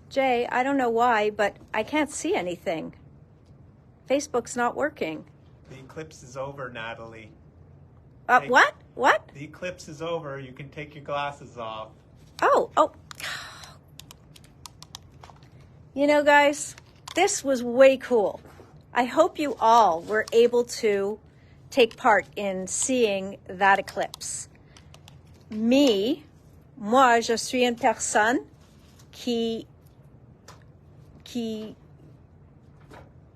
Jay, I don't know why, but I can't see anything. Facebook's not working. The eclipse is over, Natalie. What? What? The eclipse is over. You can take your glasses off. Oh. You know, guys, this was way cool. I hope you all were able to take part in seeing that eclipse. Moi, je suis une personne qui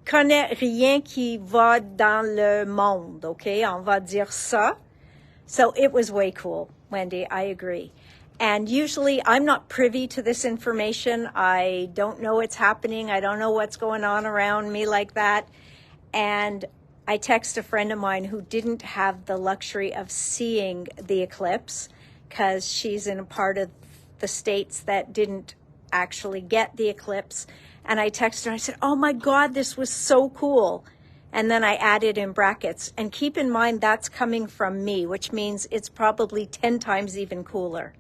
connaît rien qui va dans le monde, okay? On va dire ça. So it was way cool, Wendy, I agree. And usually I'm not privy to this information. I don't know what's happening. I don't know what's going on around me like that. And I text a friend of mine who didn't have the luxury of seeing the eclipse because she's in a part of the States that didn't actually get the eclipse. And I texted her, I said, oh my God, this was so cool. And then I added in brackets. And keep in mind, that's coming from me, which means it's probably 10 times even cooler.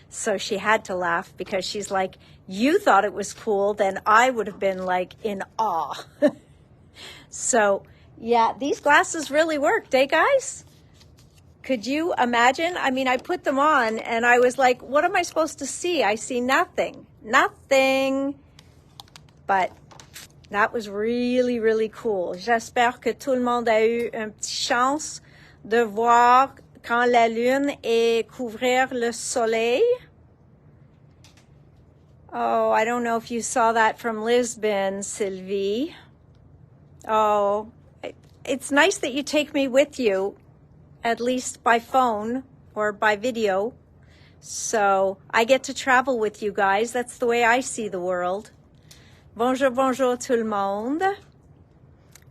So she had to laugh because she's like, you thought it was cool, then I would have been like in awe. So yeah, these glasses really worked, eh guys? Could you imagine? I mean, I put them on and I was like, what am I supposed to see? I see nothing. But that was really, really cool. J'espère que tout le monde a eu une petite chance de voir quand la lune est couvrir le soleil. Oh, I don't know if you saw that from Lisbon, Sylvie. Oh, it's nice that you take me with you, at least by phone or by video. So I get to travel with you guys. That's the way I see the world. Bonjour, bonjour tout le monde.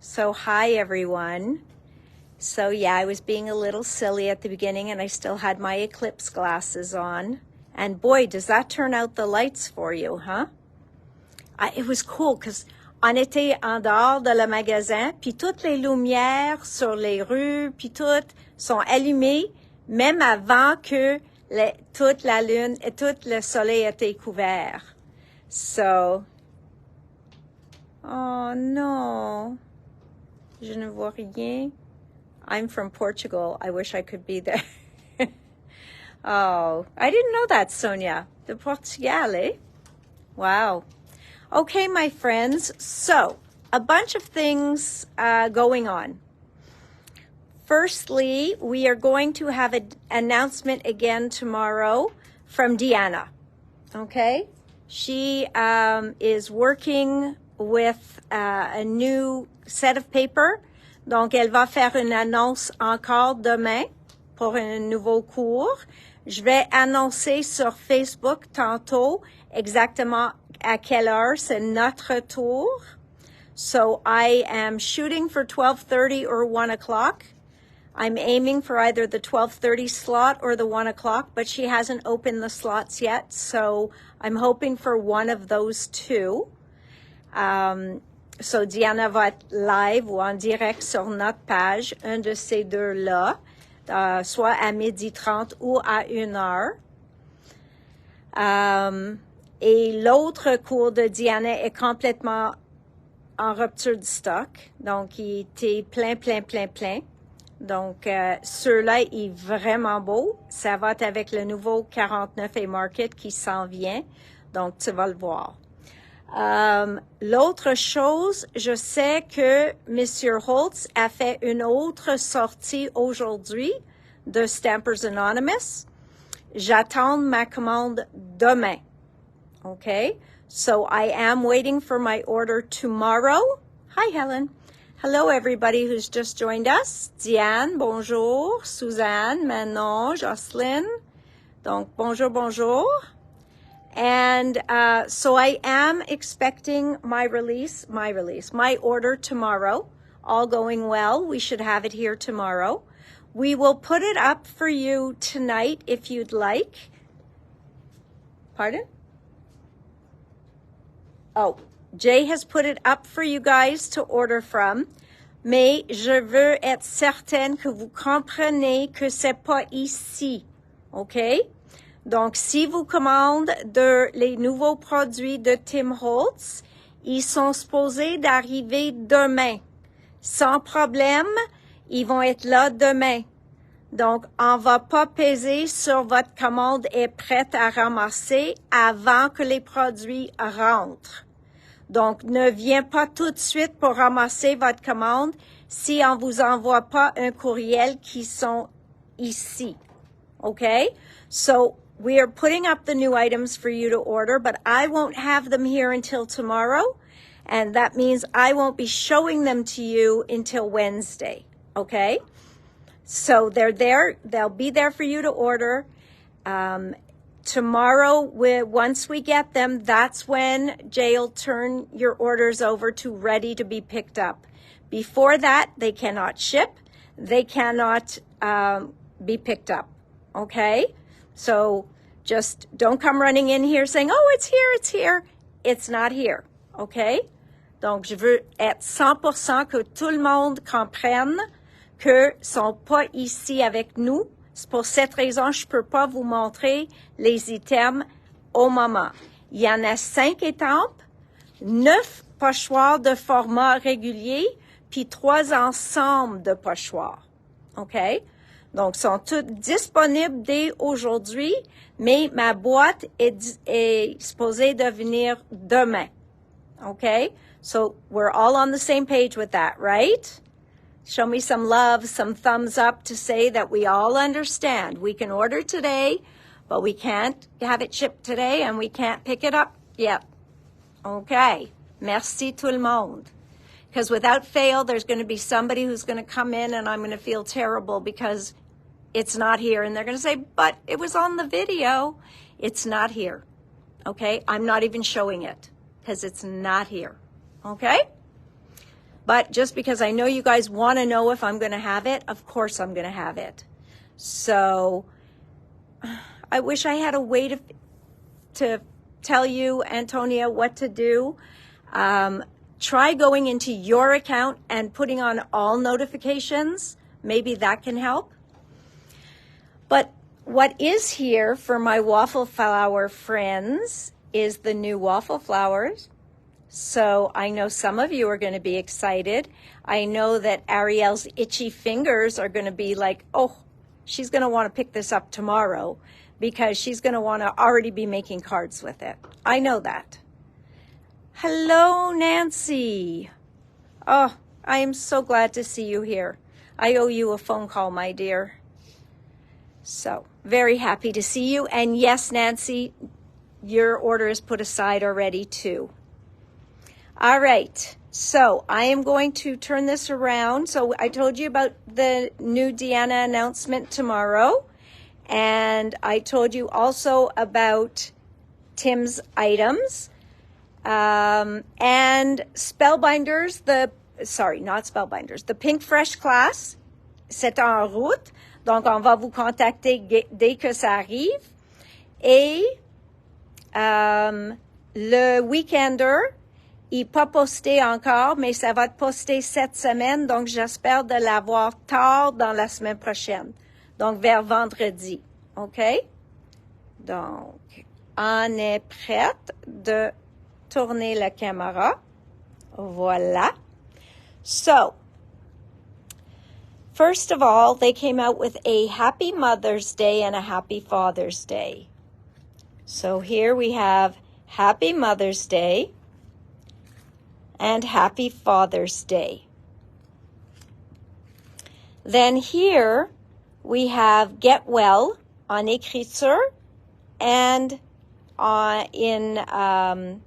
So hi, everyone. So yeah, I was being a little silly at the beginning and I still had my eclipse glasses on. And boy, does that turn out the lights for you, huh? It was cool because on était en dehors de le magasin, puis toutes les lumières sur les rues, puis toutes sont allumées, même avant que toute la lune et tout le soleil était couvert. So, oh no, je ne vois rien. I'm from Portugal. I wish I could be there. Oh, I didn't know that, Sonia. De Portugal, eh? Wow. Okay, my friends. So, a bunch of things going on. Firstly, we are going to have an announcement again tomorrow from Diana. Okay? She is working with a new set of paper. Donc, elle va faire une annonce encore demain pour un nouveau cours. Je vais annoncer sur Facebook tantôt exactement à quelle heure c'est notre tour. So I am shooting for 12:30 or 1 o'clock. I'm aiming for either the 12:30 slot or the 1 o'clock, but she hasn't opened the slots yet. So I'm hoping for one of those two. So Diana va être live ou en direct sur notre page, un de ces deux-là, soit à 12h30 ou à 1h. Et l'autre cours de Diana est complètement en rupture de stock. Donc, il était plein. Donc, ceux-là est vraiment beau. Ça va être avec le nouveau 49 et Market qui s'en vient. Donc, tu vas le voir. L'autre chose, je sais que M. Holtz a fait une autre sortie aujourd'hui de Stampers Anonymous. J'attends ma commande demain. Okay? So I am waiting for my order tomorrow. Hi, Helen. Hello, everybody who's just joined us. Diane, bonjour. Suzanne, Manon, Jocelyn. Donc, bonjour. And so I am expecting my order tomorrow. All going well. We should have it here tomorrow. We will put it up for you tonight if you'd like. Pardon? Oh, Jay has put it up for you guys to order from. Mais je veux être certaine que vous comprenez que c'est pas ici. Okay? Donc, si vous commandez les nouveaux produits de Tim Holtz, ils sont supposés d'arriver demain. Sans problème, ils vont être là demain. Donc, on va pas peser sur votre commande est prête à ramasser avant que les produits rentrent. Donc, ne viens pas tout de suite pour ramasser votre commande si on vous envoie pas un courriel qui sont ici. Okay? So, we are putting up the new items for you to order, but I won't have them here until tomorrow. And that means I won't be showing them to you until Wednesday. Okay? So they're there. They'll be there for you to order. Tomorrow, once we get them, that's when Jay will turn your orders over to ready to be picked up. Before that, they cannot ship. They cannot be picked up. Okay? So just don't come running in here saying, oh, it's here, it's here. It's not here. Okay? Donc, je veux être 100% que tout le monde comprenne que sont pas ici avec nous. C'est pour cette raison je peux pas vous montrer les items au moment. Il y en a 5 étampes, 9 pochoirs de format régulier, puis 3 ensembles de pochoirs. OK? Donc, sont toutes disponibles dès aujourd'hui, mais ma boîte est supposée de venir demain. OK? So, we're all on the same page with that, right? Show me some love, some thumbs up to say that we all understand. We can order today, but we can't have it shipped today and we can't pick it up yet. Okay. Merci tout le monde. Because without fail, there's going to be somebody who's going to come in and I'm going to feel terrible because it's not here. And they're going to say, but it was on the video. It's not here. Okay? I'm not even showing it because it's not here. Okay? But just because I know you guys want to know if I'm going to have it, of course I'm going to have it. So I wish I had a way to tell you, Antonia, what to do. Try going into your account and putting on all notifications. Maybe that can help. But what is here for my waffle flower friends is the new waffle flowers. So I know some of you are going to be excited. I know that Ariel's itchy fingers are going to be like, oh, she's going to want to pick this up tomorrow because she's going to want to already be making cards with it. I know that. Hello, Nancy. Oh, I am so glad to see you here. I owe you a phone call, my dear. So very happy to see you. And yes, Nancy, your order is put aside already too. All right, so I am going to turn this around. So I told you about the new Deanna announcement tomorrow. And I told you also about Tim's items. And Spellbinders, the Pink Fresh class, c'est en route. Donc, on va vous contacter dès que ça arrive. Et le Weekender, il n'est pas posté encore, mais ça va être posté cette semaine, donc j'espère de l'avoir tard dans la semaine prochaine, donc vers vendredi, OK? Donc, on est prête de tourner la caméra. Voilà. So, first of all, they came out with a Happy Mother's Day and a Happy Father's Day. So here we have Happy Mother's Day and Happy Father's Day. Then here we have Get Well en écriture and in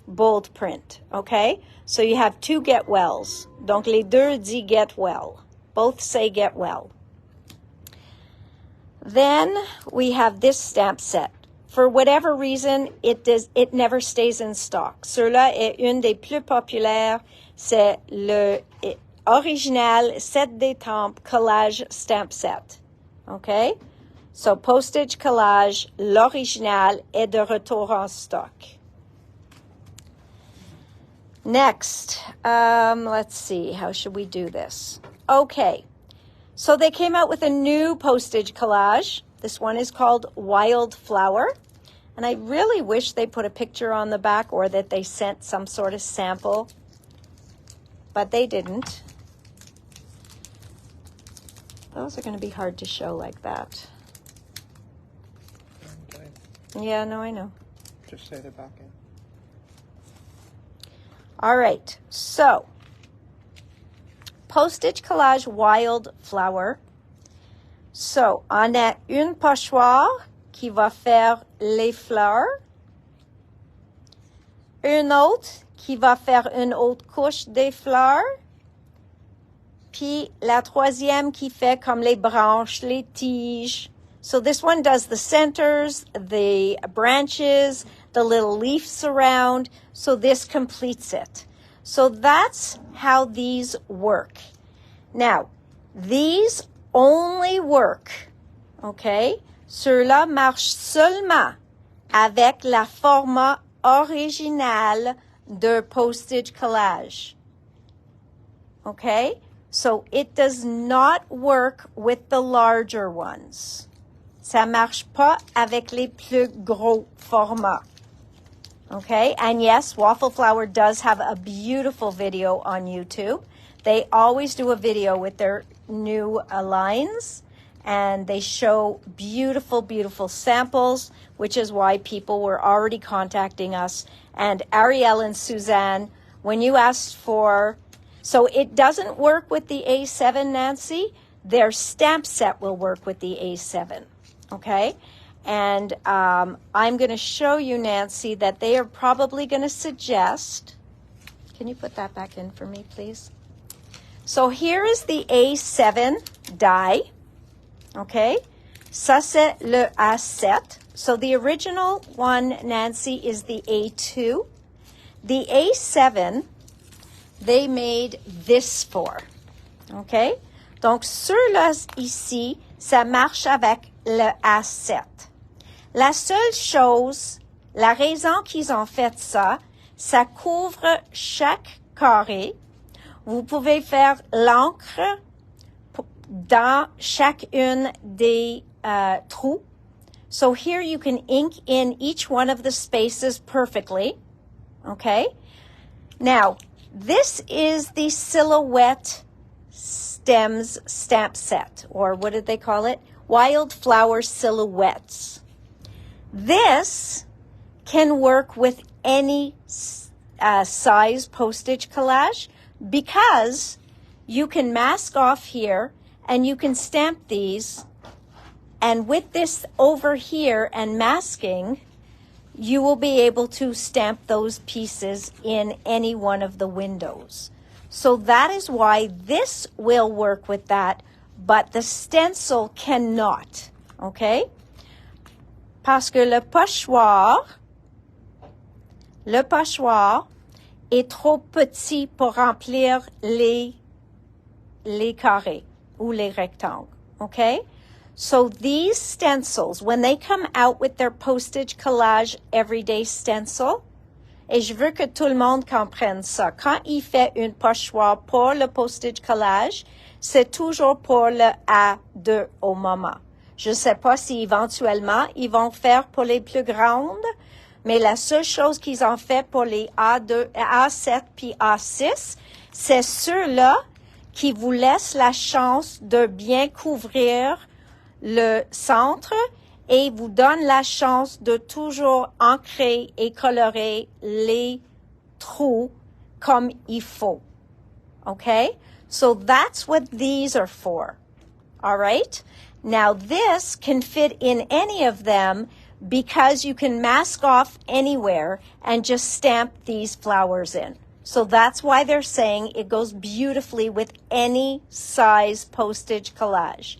bold print, okay? So you have 2 Get Wells. Donc les deux dit Get Well. Both say Get Well. Then we have this stamp set. For whatever reason, it never stays in stock. Ceux-là est une des plus populaires. C'est le original set d'étampes collage stamp set. Okay? So postage collage, l'original est de retour en stock. Next, let's see, how should we do this? Okay, so they came out with a new postage collage. This one is called Wildflower. And I really wish they put a picture on the back or that they sent some sort of sample, but they didn't. Those are going to be hard to show like that. Okay. Yeah, no, I know. Just say they're back in. All right, so postage collage Wildflower. So, on a une pochoire qui va faire les fleurs, une autre qui va faire une autre couche des fleurs, puis la troisième qui fait comme les branches, les tiges. So this one does the centers, the branches, the little leaves around, so this completes it. So that's how these work. Now, these only work, okay? Ceux-là marchent seulement avec la format original de postage collage. Okay? So it does not work with the larger ones. Ça marche pas avec les plus gros formats. Okay? And yes, Waffle Flower does have a beautiful video on YouTube. They always do a video with their new lines, and they show beautiful, beautiful samples, which is why people were already contacting us. And Ariel and Suzanne, when you asked for, so it doesn't work with the A7, Nancy. Their stamp set will work with the A7, okay? And I'm going to show you, Nancy, that they are probably going to suggest, can you put that back in for me, please? So here is the A7 die, okay? Ça, c'est le A7. So the original one, Nancy, is the A2. The A7, they made this for, okay? Donc, ceux-là ici, ça marche avec le A7. La seule chose, la raison qu'ils ont fait ça, ça couvre chaque carré. Vous pouvez faire l'encre dans chacune des trous. So here you can ink in each one of the spaces perfectly. Okay? Now, this is the Silhouette Stems stamp set, or what did they call it? Wildflower Silhouettes. This can work with any size postage collage, because you can mask off here and you can stamp these, and with this over here and masking, you will be able to stamp those pieces in any one of the windows. So that is why this will work with that, but the stencil cannot, okay? Parce que le pochoir est trop petit pour remplir les carrés ou les rectangles, okay? So these stencils, when they come out with their postage collage everyday stencil, et je veux que tout le monde comprenne ça, quand il fait une pochoir pour le postage collage, c'est toujours pour le A2 au moment. Je ne sais pas si éventuellement ils vont faire pour les plus grandes, mais la seule chose qu'ils ont fait pour les A2, A7 puis A6, c'est ceux-là qui vous laissent la chance de bien couvrir le centre et vous donnent la chance de toujours ancrer et colorer les trous comme il faut. Okay? So that's what these are for. All right? Now this can fit in any of them because you can mask off anywhere and just stamp these flowers in. So that's why they're saying it goes beautifully with any size postage collage.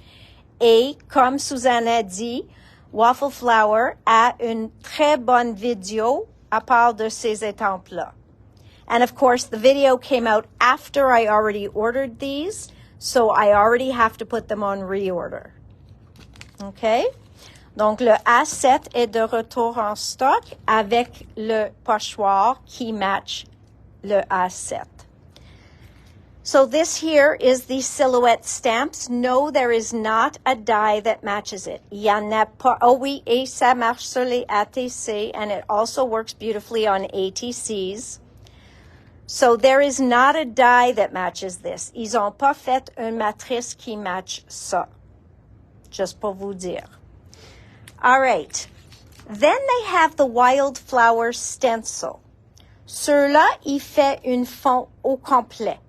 Et comme Suzanne a dit, Waffle Flower a une très bonne vidéo à part de ces étampes-là. And of course, the video came out after I already ordered these, so I already have to put them on reorder. Okay? Donc, le A7 est de retour en stock avec le pochoir qui match le A7. So this here is the silhouette stamps. No, there is not a die that matches it. Il y en a pas. Oh oui, et ça marche sur les ATC, and it also works beautifully on ATCs. So there is not a die that matches this. Ils ont pas fait une matrice qui match ça. Just pour vous dire. All right. Then they have the wildflower stencil. Ceux-là, il fait une fond au complet.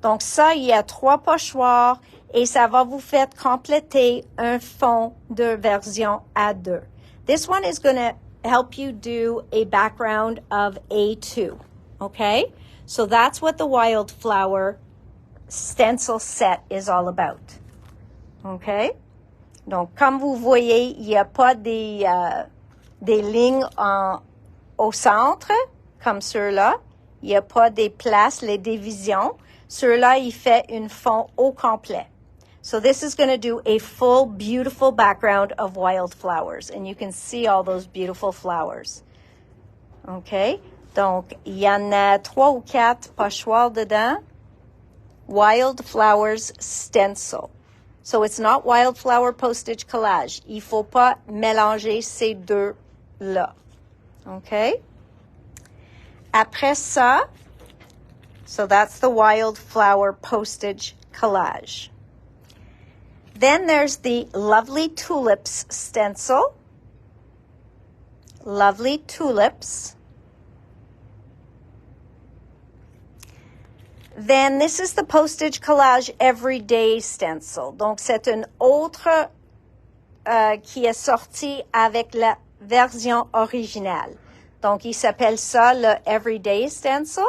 Donc ça, il y a 3 pochoirs et ça va vous faire compléter un fond de version A2. This one is going to help you do a background of A2. Okay? So that's what the wildflower stencil set is all about. Okay? Donc, comme vous voyez, il n'y a pas des lignes au centre, comme ceux-là. Il n'y a pas des places, les divisions. Ceux-là, il fait une fond au complet. So this is going to do a full, beautiful background of wildflowers. And you can see all those beautiful flowers. OK? Donc, il y en a 3 ou 4 pochoirs dedans. Wildflowers stencil. So it's not wildflower postage collage. Il faut pas mélanger ces deux-là. OK? Après ça, so that's the wildflower postage collage. Then there's the Lovely Tulips stencil. Lovely Tulips. Then this is the Postage Collage Everyday stencil. Donc, c'est une autre qui est sortie avec la version originale. Donc, il s'appelle ça le Everyday stencil.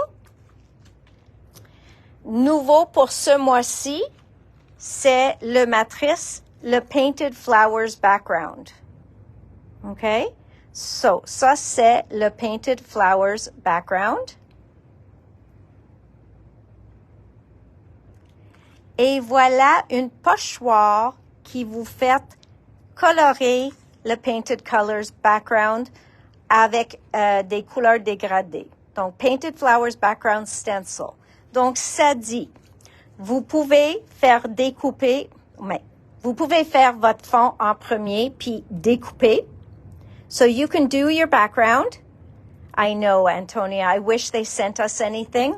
Nouveau pour ce mois-ci, c'est le matrice, le Painted Flowers background. OK? So, ça, c'est le Painted Flowers background. Et voilà une pochoir qui vous fait colorer le Painted Colors background avec des couleurs dégradées. Donc, Painted Flowers background stencil. Donc, ça dit, vous pouvez faire découper, mais vous pouvez faire votre fond en premier puis découper. So you can do your background. I know, Antonia, I wish they sent us anything.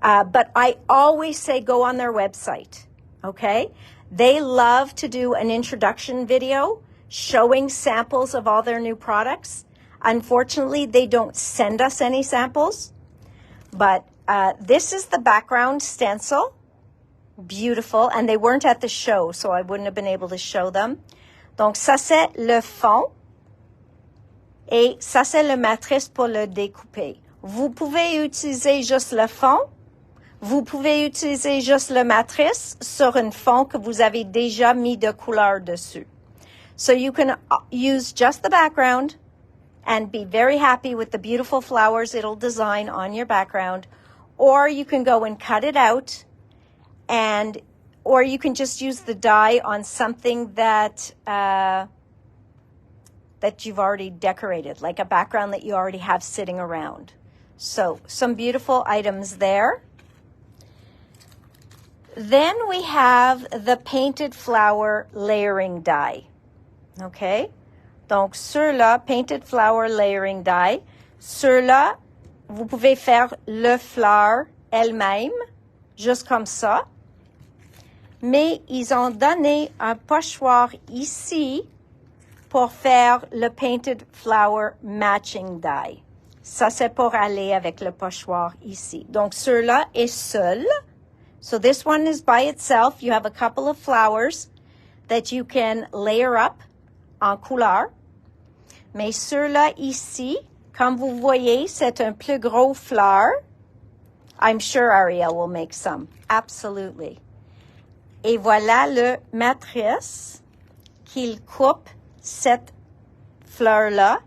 But I always say go on their website, okay? They love to do an introduction video showing samples of all their new products. Unfortunately, they don't send us any samples. But this is the background stencil. Beautiful. And they weren't at the show, so I wouldn't have been able to show them. Donc, ça, c'est le fond. Et ça, c'est le matrice pour le découper. Vous pouvez utiliser juste le fond. Vous pouvez utiliser juste le matrice sur un fond que vous avez déjà mis de couleur dessus. So you can use just the background and be very happy with the beautiful flowers it'll design on your background. Or you can go and cut it out, or you can just use the die on something that you've already decorated, like a background that you already have sitting around. So some beautiful items there. Then we have the Painted Flower Layering Die. OK? Donc, ceux-là, Painted Flower Layering Die, ceux-là, vous pouvez faire le fleur elle-même, juste comme ça. Mais ils ont donné un pochoir ici pour faire le Painted Flower Matching Die. Ça, c'est pour aller avec le pochoir ici. Donc, ceux-là est seul. So this one is by itself. You have a couple of flowers that you can layer up en couleur. Mais ceux-là ici, comme vous voyez, c'est un plus gros fleur. I'm sure Ariel will make some. Absolutely. Et voilà le matrice qu'il coupe cette fleur-là.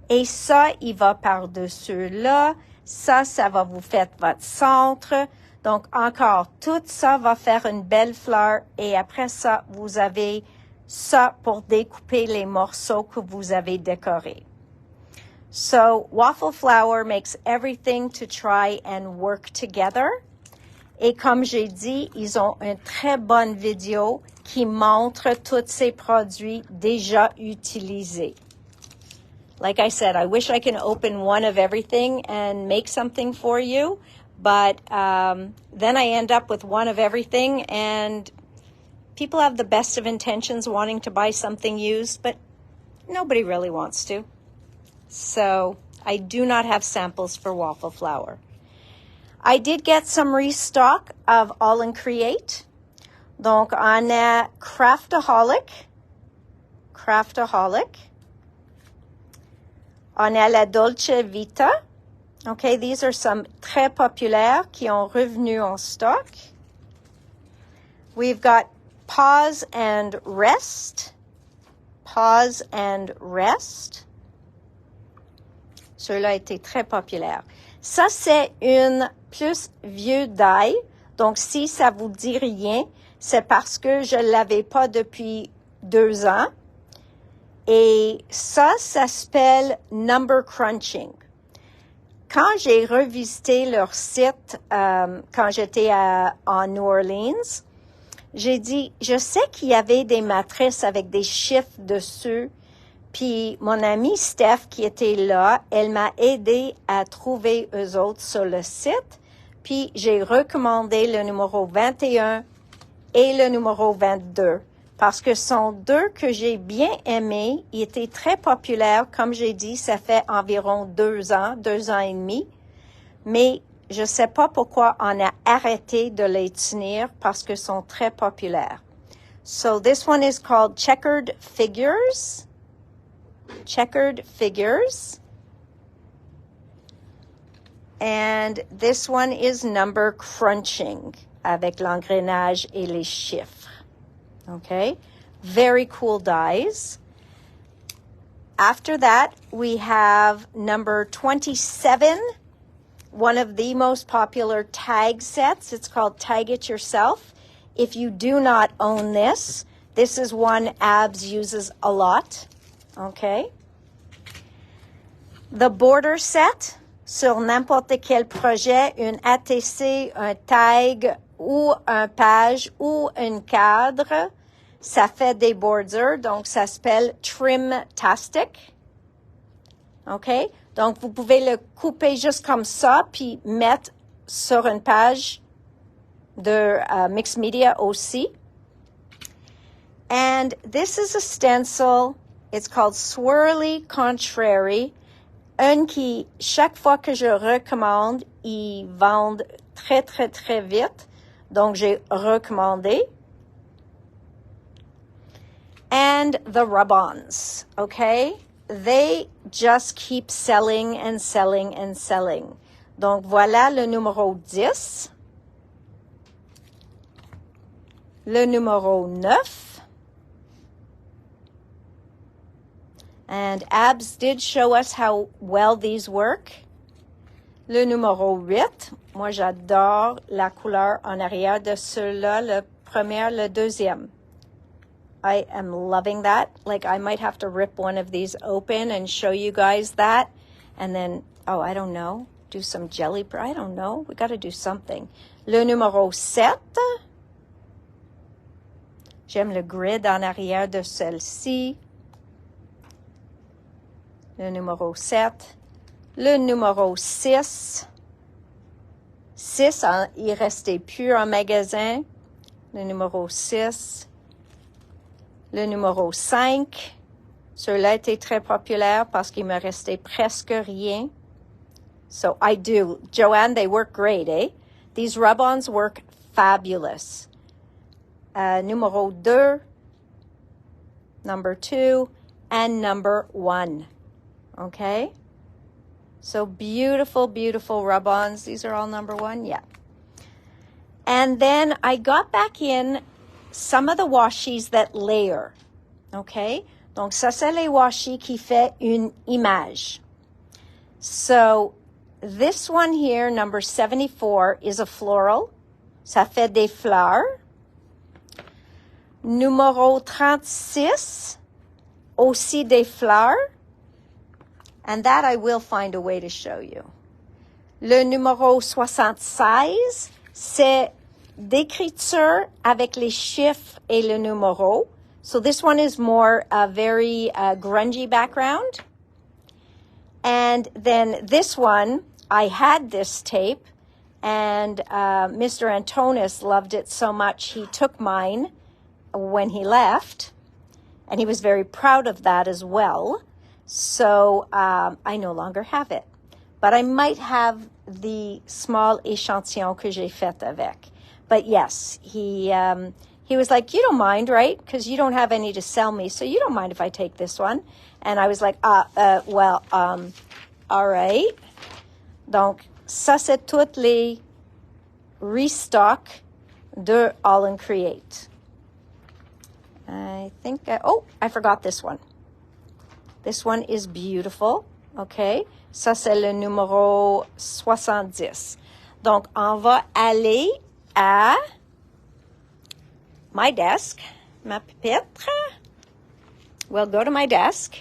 Et ça, il va par-dessus là. Ça va vous faire votre centre. Donc, encore, tout ça va faire une belle fleur. Et après ça, vous avez ça pour découper les morceaux que vous avez décorés. So, Waffle Flower makes everything to try and work together. Et comme j'ai dit, ils ont une très bonne vidéo qui montre tous ces produits déjà utilisés. Like I said, I wish I can open one of everything and make something for you, but then I end up with one of everything, and people have the best of intentions wanting to buy something used, but nobody really wants to. So I do not have samples for waffle flour. I did get some restock of All and Create. Donc, on a Craftaholic. On a la Dolce Vita. Okay, these are some très populaires qui ont revenu en stock. We've got Pause and Rest. Ceux-là étaient très populaires. Ça, c'est une plus vieux die. Donc, si ça vous dit rien, c'est parce que je l'avais pas depuis 2 ans. Et ça s'appelle Number Crunching. Quand j'ai revisité leur site, quand j'étais en New Orleans, j'ai dit, je sais qu'il y avait des matrices avec des chiffres dessus. Puis mon amie Steph qui était là, elle m'a aidé à trouver eux autres sur le site. Puis j'ai recommandé le numéro 21 et le numéro 22 parce que ce sont 2 que j'ai bien aimés. Ils étaient très populaires. Comme j'ai dit, ça fait environ 2 ans et demi. Mais je sais pas pourquoi on a arrêté de les tenir parce qu'ils sont très populaires. So this one is called Checkered Figures. And this one is Number Crunching avec l'engrenage et les chiffres. Okay, very cool dies. After that, we have number 27, one of the most popular tag sets. It's called Tag It Yourself. If you do not own this, this is one Abs uses a lot. Okay. The border set, sur n'importe quel projet, une ATC, un tag ou un page ou un cadre, ça fait des borders, donc ça s'appelle Trim-tastic. OK? Donc, vous pouvez le couper juste comme ça, puis mettre sur une page de mixed media aussi. And this is a stencil. It's called Swirly Contrary. Un qui, chaque fois que je recommande, ils vendent très, très, très vite. Donc, j'ai recommandé. And the rub-ons, okay? They just keep selling and selling and selling. Donc, voilà le numéro 10. Le numéro 9. And Abs did show us how well these work. Le numéro 8. Moi, j'adore la couleur en arrière de ceux-là, le premier, le deuxième. I am loving that. Like, I might have to rip one of these open and show you guys that. And then, I don't know, do some jelly. I don't know. We got to do something. Le numéro 7. J'aime le grid en arrière de celle-ci. Le numéro 7. Le numéro 6. 6, il restait plus en magasin. Le numéro 6. Le numéro 5. Ceux-là étaient très populaires parce qu'il me restait presque rien. So I do. Joanne, they work great, eh? These rub-ons work fabulous. Numéro 2. Number 2. And number 1. Okay? So beautiful, beautiful rub-ons. These are all number 1? Yeah. And then I got back in some of the washies that layer. Okay? Donc, ça, c'est les washi qui fait une image. So, this one here, number 74, is a floral. Ça fait des fleurs. Numéro 36, aussi des fleurs. And that I will find a way to show you. Le numéro 76, c'est d'écriture avec les chiffres et le numéro. So this one is more a very grungy background. And then this one, I had this tape, and Mr. Antonis loved it so much, he took mine when he left, and he was very proud of that as well. So I no longer have it. But I might have the small échantillon que j'ai fait avec. But yes, he was like, you don't mind, right? Because you don't have any to sell me, so you don't mind if I take this one. And I was like, well, all right. Donc, ça, c'est toutes les restock de All and Create. I think, I forgot this one. This one is beautiful, okay? Ça, c'est le numéro 70. Donc, on va aller à my desk, ma pupitre. We'll go to my desk.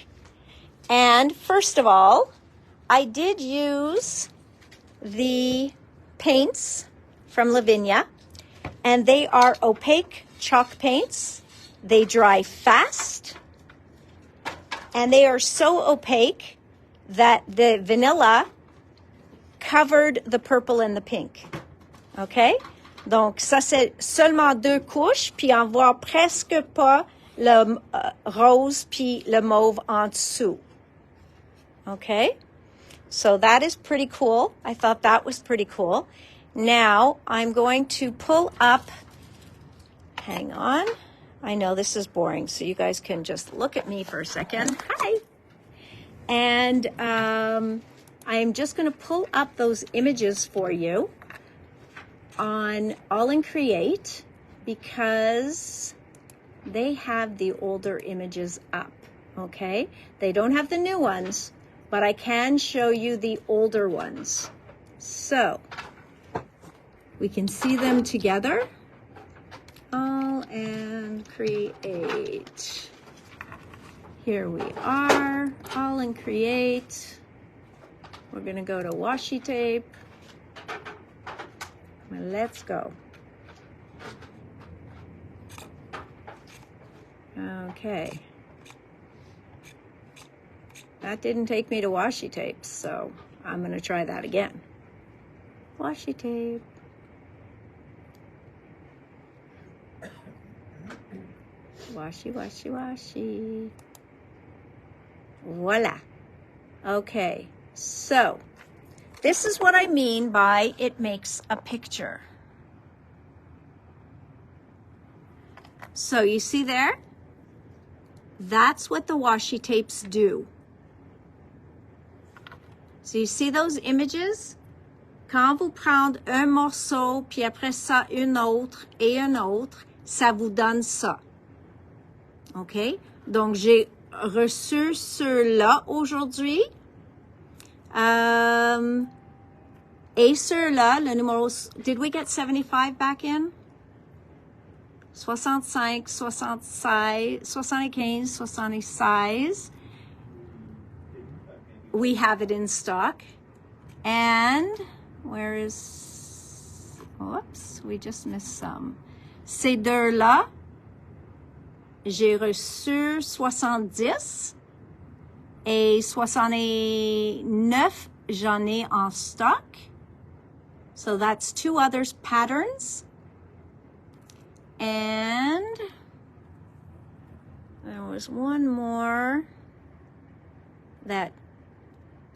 And first of all, I did use the paints from Lavinia, and they are opaque chalk paints. They dry fast, and they are so opaque that the vanilla covered the purple and the pink. Okay? Donc, ça, c'est seulement 2 couches, puis on voit presque pas le rose puis le mauve en dessous. Okay? So that is pretty cool. I thought that was pretty cool. Now, I'm going to pull up, hang on. I know this is boring, so you guys can just look at me for a second. Hi. And I'm just going to pull up those images for you on All and Create because they have the older images up, okay? They don't have the new ones, but I can show you the older ones. So we can see them together. All and Create. Here we are, All and Create. We're gonna go to washi tape. Let's go. Okay. That didn't take me to washi tape, so I'm gonna try that again. Washi tape. Washi, washi, washi. Voila. Okay, so this is what I mean by it makes a picture. So you see there? That's what the washi tapes do. So you see those images? Quand vous prenez un morceau, puis après ça, un autre et un autre, ça vous donne ça. OK? Donc, j'ai reçu ceux-là aujourd'hui. Et ceux-là, le numéro... Did we get 75 back in? 65, 76, 75, 76. We have it in stock. And where is... Whoops, we just missed some. Ces deux-là, j'ai reçu 70 et 69, j'en ai en stock. So that's 2 others patterns. And there was one more that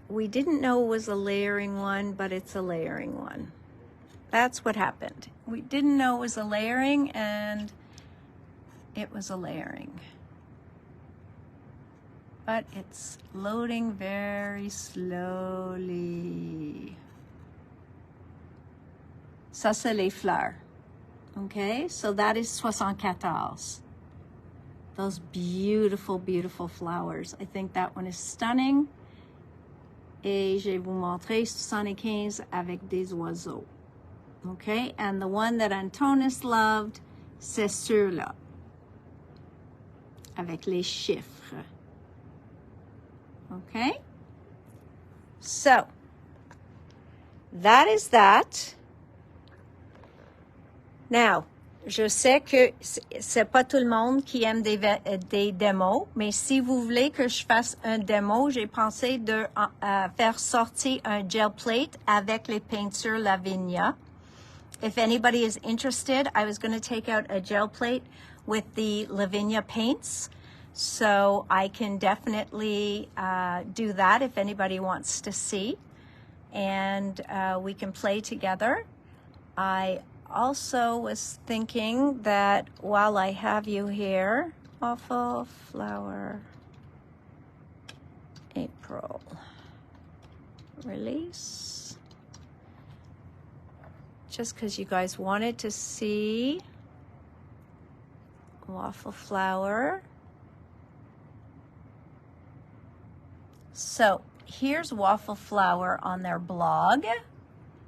we didn't know was a layering one, but it's a layering one. That's what happened. We didn't know it was a layering, and it was a layering. But it's loading very slowly. Ça, c'est les fleurs. Okay, so that is 74. Those beautiful, beautiful flowers. I think that one is stunning. Et je vais vous montrer 75 avec des oiseaux. Okay, and the one that Antonis loved, c'est celui-là. Avec les chiffres. Okay, so that is that. Now, je sais que c'est pas tout le monde qui aime des démos, mais si vous voulez que je fasse un démo, j'ai pensé de faire sortir un gel plate avec les peintures Lavinia. If anybody is interested, I was going to take out a gel plate with the Lavinia paints. So I can definitely do that if anybody wants to see. And we can play together. I also was thinking that while I have you here, Waffle Flower, April, release. Just because you guys wanted to see Waffle Flower. So here's Waffle Flower on their blog.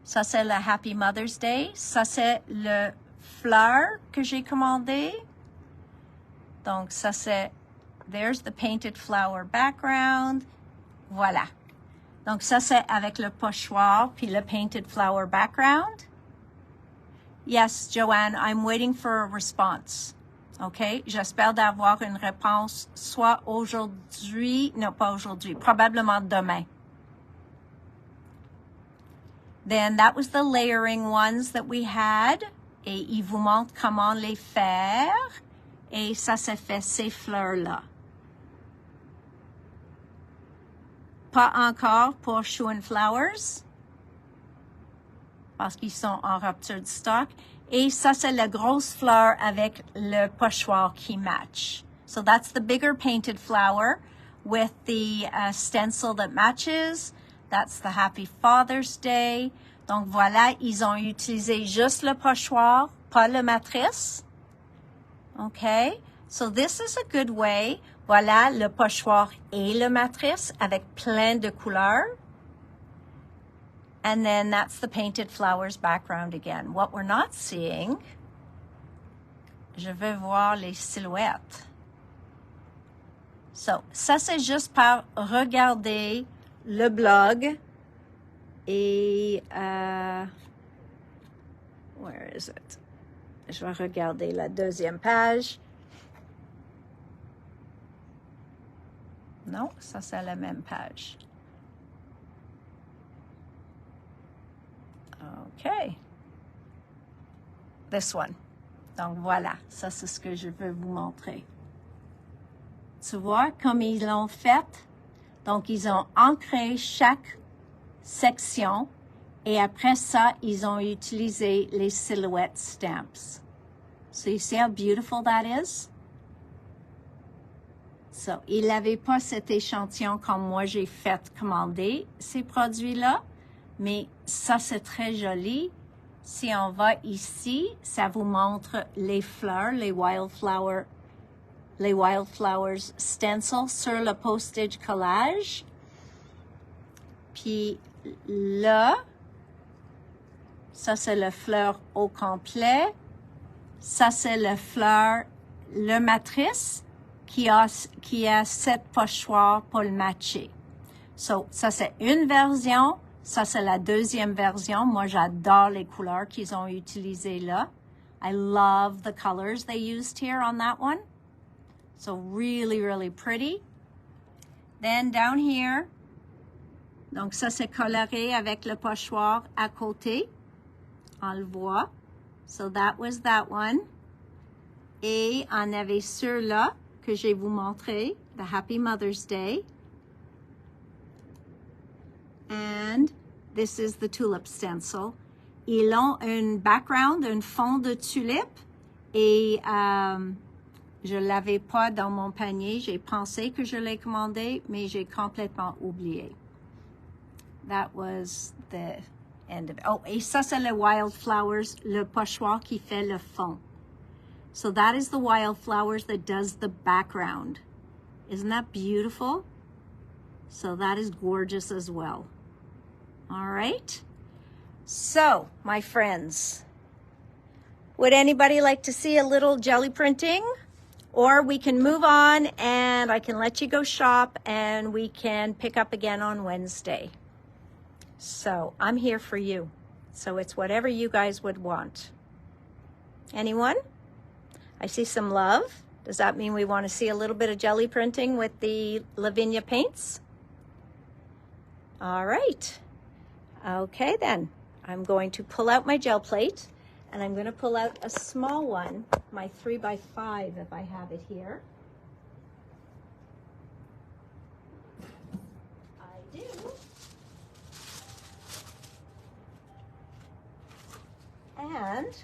Ça, c'est le Happy Mother's Day. Ça, c'est le fleur que j'ai commandé. Donc, ça, c'est... There's the painted flower background. Voilà. Donc, ça, c'est avec le pochoir puis le painted flower background. Yes, Joanne, I'm waiting for a response. OK? J'espère d'avoir une réponse soit aujourd'hui... Non, pas aujourd'hui. Probablement demain. Then that was the layering ones that we had. Et il vous montre comment les faire. Et ça s'est fait ces fleurs-là. Pas encore pour Shoe and Flowers. Parce qu'ils sont en rupture de stock. Et ça, c'est la grosse fleur avec le pochoir qui match. So that's the bigger painted flower with the stencil that matches. That's the Happy Father's Day. Donc voilà, ils ont utilisé juste le pochoir, pas la matrice. OK? So this is a good way. Voilà le pochoir et la matrice avec plein de couleurs. And then that's the painted flowers background again. What we're not seeing, je vais voir les silhouettes. So, ça c'est juste par regarder le blog et where is it? Je vais regarder la deuxième page. Non, ça c'est la même page. OK. This one. Donc voilà, ça c'est ce que je veux vous montrer. Tu vois comme ils l'ont fait? Donc ils ont ancré chaque section et après ça, ils ont utilisé les silhouette stamps. So you see how beautiful that is? So, il n'avait pas cet échantillon comme moi j'ai fait commander ces produits-là, mais ça c'est très joli. Si on va ici, ça vous montre les fleurs, les wildflowers stencil sur le postage collage. Puis là, ça c'est le fleur au complet. Ça c'est le fleur, le matrice qui a 7 pochoirs pour le matcher. So, ça c'est une version. Ça, c'est la deuxième version. Moi, j'adore les couleurs qu'ils ont utilisées là. I love the colors they used here on that one. So, really, really pretty. Then, down here, donc ça, c'est coloré avec le pochoir à côté. On le voit. So, that was that one. Et on avait ceux-là que je vais vous montrer, the Happy Mother's Day. And this is the tulip stencil. Ils ont un background, un fond de tulipe. Et je ne l'avais pas dans mon panier. J'ai pensé que je l'ai commandé, mais j'ai complètement oublié. That was the end of it. Oh, et ça, c'est le wildflowers, le pochoir qui fait le fond. So that is the wildflowers that does the background. Isn't that beautiful? So that is gorgeous as well. All right. So, my friends, would anybody like to see a little jelly printing? Or we can move on and I can let you go shop and we can pick up again on Wednesday. So, I'm here for you. So, it's whatever you guys would want. Anyone? I see some love. Does that mean we want to see a little bit of jelly printing with the Lavinia paints? All right. Okay then. I'm going to pull out my gel plate, and I'm going to pull out a small one, my 3x5 if I have it here. I do. And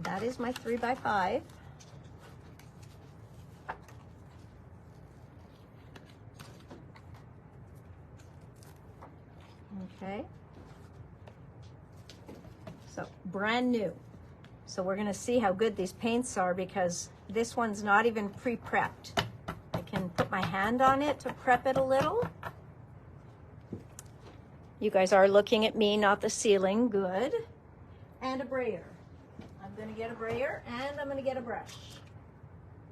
that is my 3x5. Okay. So brand new. So we're going to see how good these paints are because this one's not even pre-prepped. I can put my hand on it to prep it a little. You guys are looking at me, not the ceiling. Good. And a brayer. I'm going to get a brayer and I'm going to get a brush.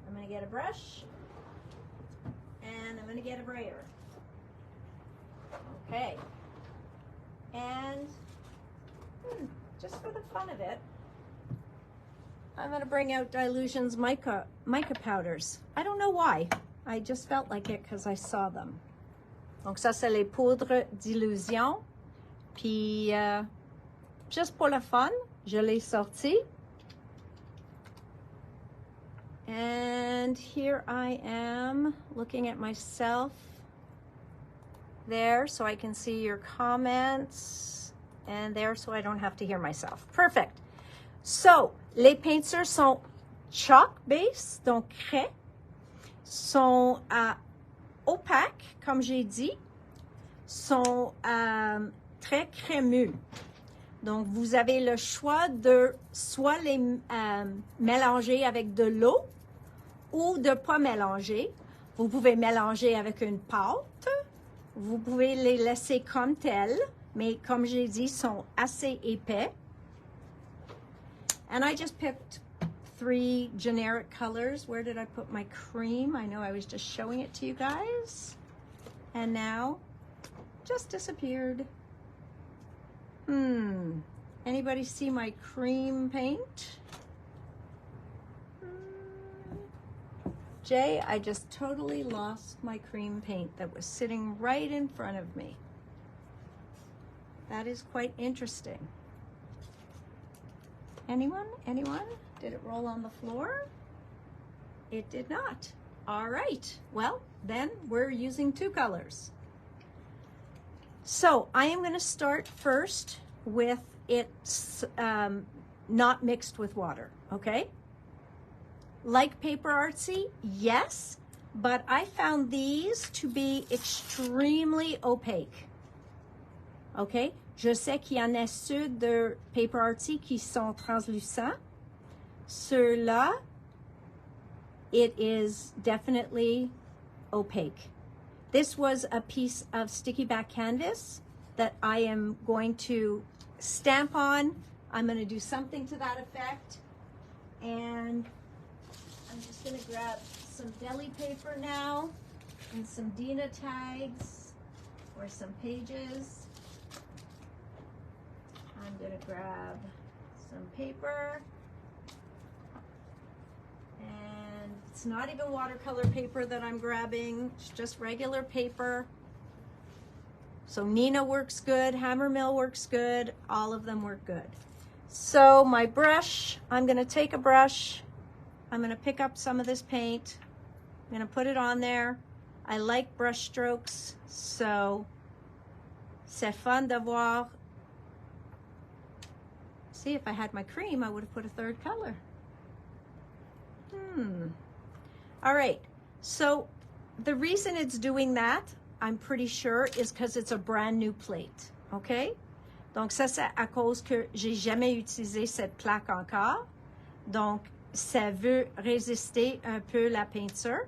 I'm going to get a brush and I'm going to get a brayer. Okay. And just for the fun of it, I'm going to bring out Dilution's mica powders. I don't know why. I just felt like it because I saw them. Donc ça, c'est les poudres d'illusion. Puis, juste pour le fun, je l'ai sorti. And here I am looking at myself there so I can see your comments. And there so I don't have to hear myself. Perfect. So, les peintures sont chalk base, donc craie. Sont opaques, comme j'ai dit, sont très crémeux. Donc, vous avez le choix de soit les mélanger avec de l'eau ou de ne pas mélanger. Vous pouvez mélanger avec une pâte. Vous pouvez les laisser comme tels, mais comme j'ai dit, sont assez épais. And I just picked 3 generic colors. Where did I put my cream? I know I was just showing it to you guys. And now, just disappeared. Anybody see my cream paint? Jay, I just totally lost my cream paint that was sitting right in front of me. That is quite interesting. Anyone? Anyone? Did it roll on the floor? It did not. All right. Well, then we're using 2 colors. So I am going to start first with it's not mixed with water, okay? Like Paper Artsy, yes, but I found these to be extremely opaque, okay? Je sais qu'il y en a ceux de Paper Artsy qui sont translucents. Ceux-là, it is definitely opaque. This was a piece of sticky back canvas that I am going to stamp on. I'm going to do something to that effect. And I'm just going to grab some deli paper now and some Dina tags or some pages. I'm going to grab some paper. And it's not even watercolor paper that I'm grabbing. It's just regular paper. So Nina works good. Hammermill works good. All of them work good. So my brush, I'm going to take a brush. I'm going to pick up some of this paint. I'm going to put it on there. I like brush strokes, so c'est fun de voir. See, if I had my cream, I would have put a 3rd color. All right, so the reason it's doing that, I'm pretty sure, is because it's a brand new plate, okay? Donc ça, c'est à cause que j'ai jamais utilisé cette plaque encore. Donc, ça veut résister un peu la peinture.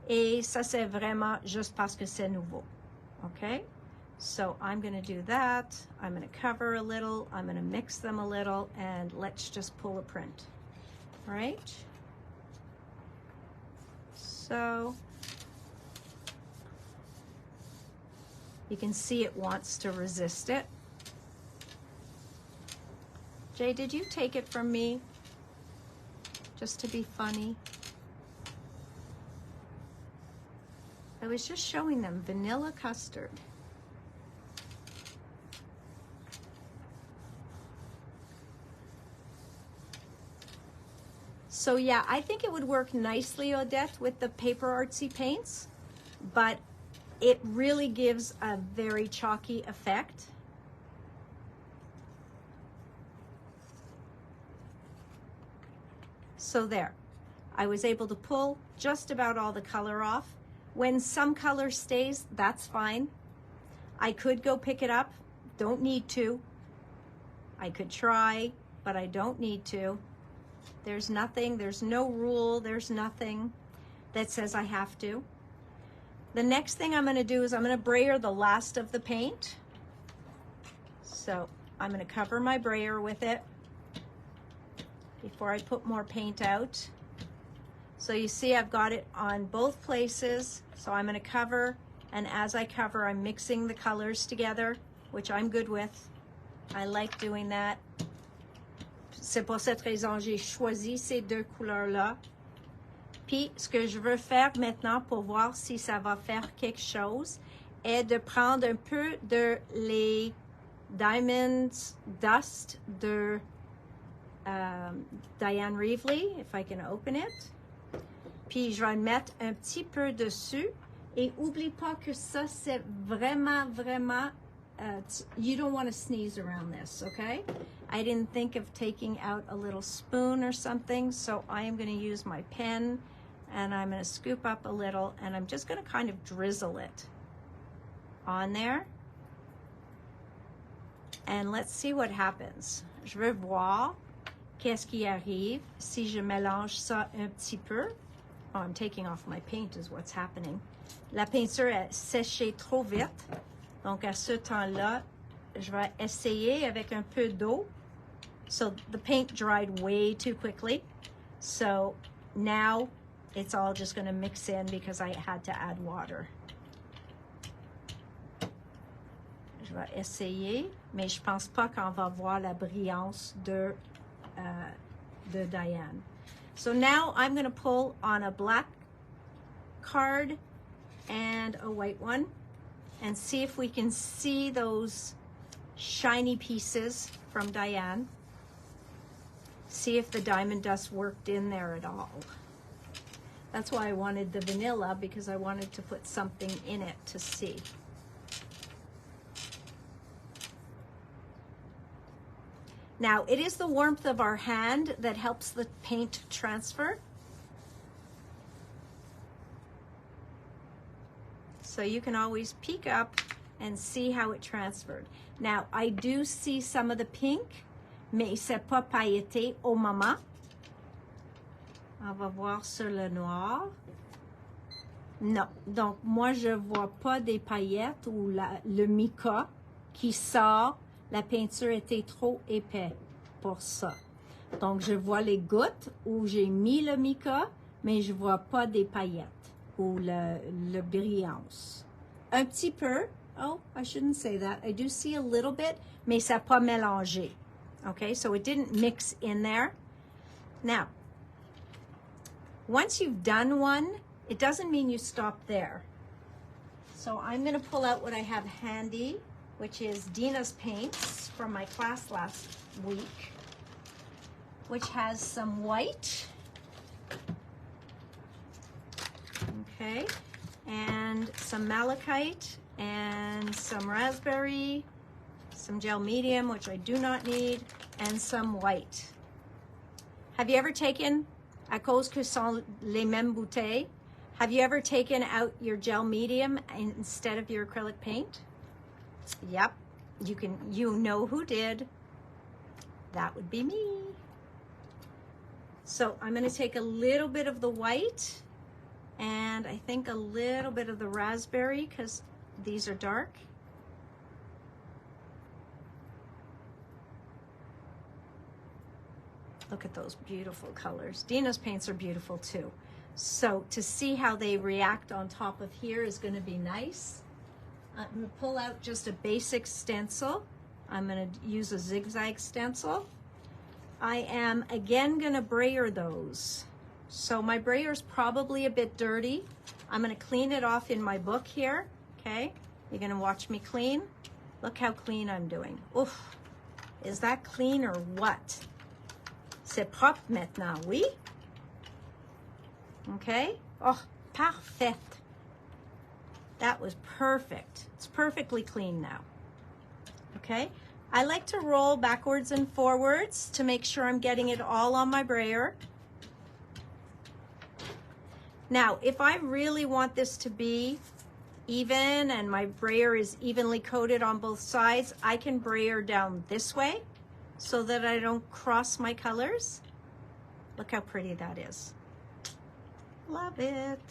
Et ça, c'est vraiment juste parce que c'est nouveau, okay? So I'm going to do that. I'm going to cover a little. I'm going to mix them a little, and let's just pull a print, all right? So you can see it wants to resist it. Jay, did you take it from me? Just to be funny. I was just showing them vanilla custard. So yeah, I think it would work nicely, Odette, with the paper artsy paints, but it really gives a very chalky effect. So there, I was able to pull just about all the color off. When some color stays, that's fine. I could go pick it up, don't need to. I could try, but I don't need to. There's nothing, there's no rule, there's nothing that says I have to. The next thing I'm gonna do is I'm gonna brayer the last of the paint. So I'm gonna cover my brayer with it before I put more paint out. So you see I've got it on both places. So I'm gonna cover, and as I cover, I'm mixing the colors together, which I'm good with. I like doing that. C'est pour cette raison j'ai choisi ces deux couleurs-là. Puis, ce que je veux faire maintenant pour voir si ça va faire quelque chose est de prendre un peu de les Diamond Dust de Diane Reevely, if I can open it. Puis, je vais mettre un petit peu dessus. Et oublie pas que ça, c'est vraiment, vraiment... you don't want to sneeze around this, okay? I didn't think of taking out a little spoon or something, so I am going to use my pen, and I'm going to scoop up a little, and I'm just going to kind of drizzle it on there. And let's see what happens. Je veux voir qu'est-ce qui arrive si je mélange ça un petit peu. Oh, I'm taking off my paint is what's happening. La peinture est séchée trop vite. Donc, à ce temps-là, je vais essayer avec un peu d'eau. So, the paint dried way too quickly. So, now, it's all just going to mix in because I had to add water. Je vais essayer, mais je pense pas qu'on va voir la brillance de Diane. So, now, I'm going to pull on a black card and a white one, and see if we can see those shiny pieces from Diane. See if the diamond dust worked in there at all. That's why I wanted the vanilla, because I wanted to put something in it to see. Now, it is the warmth of our hand that helps the paint transfer. So you can always peek up and see how it transferred. Now, I do see some of the pink, mais c'est pas pailleté au moment. On va voir sur le noir. Non, donc moi je vois pas des paillettes ou le mica qui sort. La peinture était trop épais pour ça. Donc je vois les gouttes où j'ai mis le mica, mais je vois pas des paillettes ou le brillance. Un petit peu. Oh, I shouldn't say that. I do see a little bit, mais ça pas mélangé. Okay, so it didn't mix in there. Now, once you've done one, it doesn't mean you stop there. So I'm going to pull out what I have handy, which is Dina's paints from my class last week, which has some white. Okay, and some malachite and some raspberry, some gel medium, which I do not need, and some white. Have you ever taken, à cause que sont les mêmes bouteilles, have you ever taken out your gel medium instead of your acrylic paint? Yep, you know who did. That would be me. So I'm going to take a little bit of the white, and I think a little bit of the raspberry, because these are dark. Look at those beautiful colors. Dina's paints are beautiful too. So to see how they react on top of here is going to be nice. I'm going to pull out just a basic stencil. I'm going to use a zigzag stencil. I am again gonna brayer those. So my brayer's probably a bit dirty. I'm gonna clean it off in my book here, okay? You're gonna watch me clean. Look how clean I'm doing. Oof, is that clean or what? C'est propre maintenant, oui? Okay, oh, parfait. That was perfect. It's perfectly clean now, okay? I like to roll backwards and forwards to make sure I'm getting it all on my brayer. Now, if I really want this to be even and my brayer is evenly coated on both sides, I can brayer down this way so that I don't cross my colors. Look how pretty that is. Love it.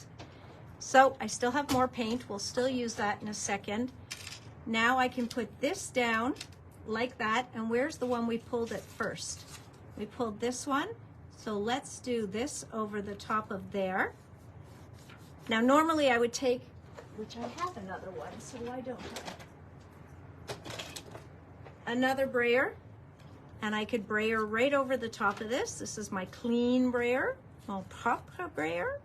So I still have more paint. We'll still use that in a second. Now I can put this down like that. And where's the one we pulled at first? We pulled this one. So let's do this over the top of there. Now normally I would take, which I have another one, so why don't I? Another brayer, and I could brayer right over the top of this. This is my clean brayer, mon propre brayer.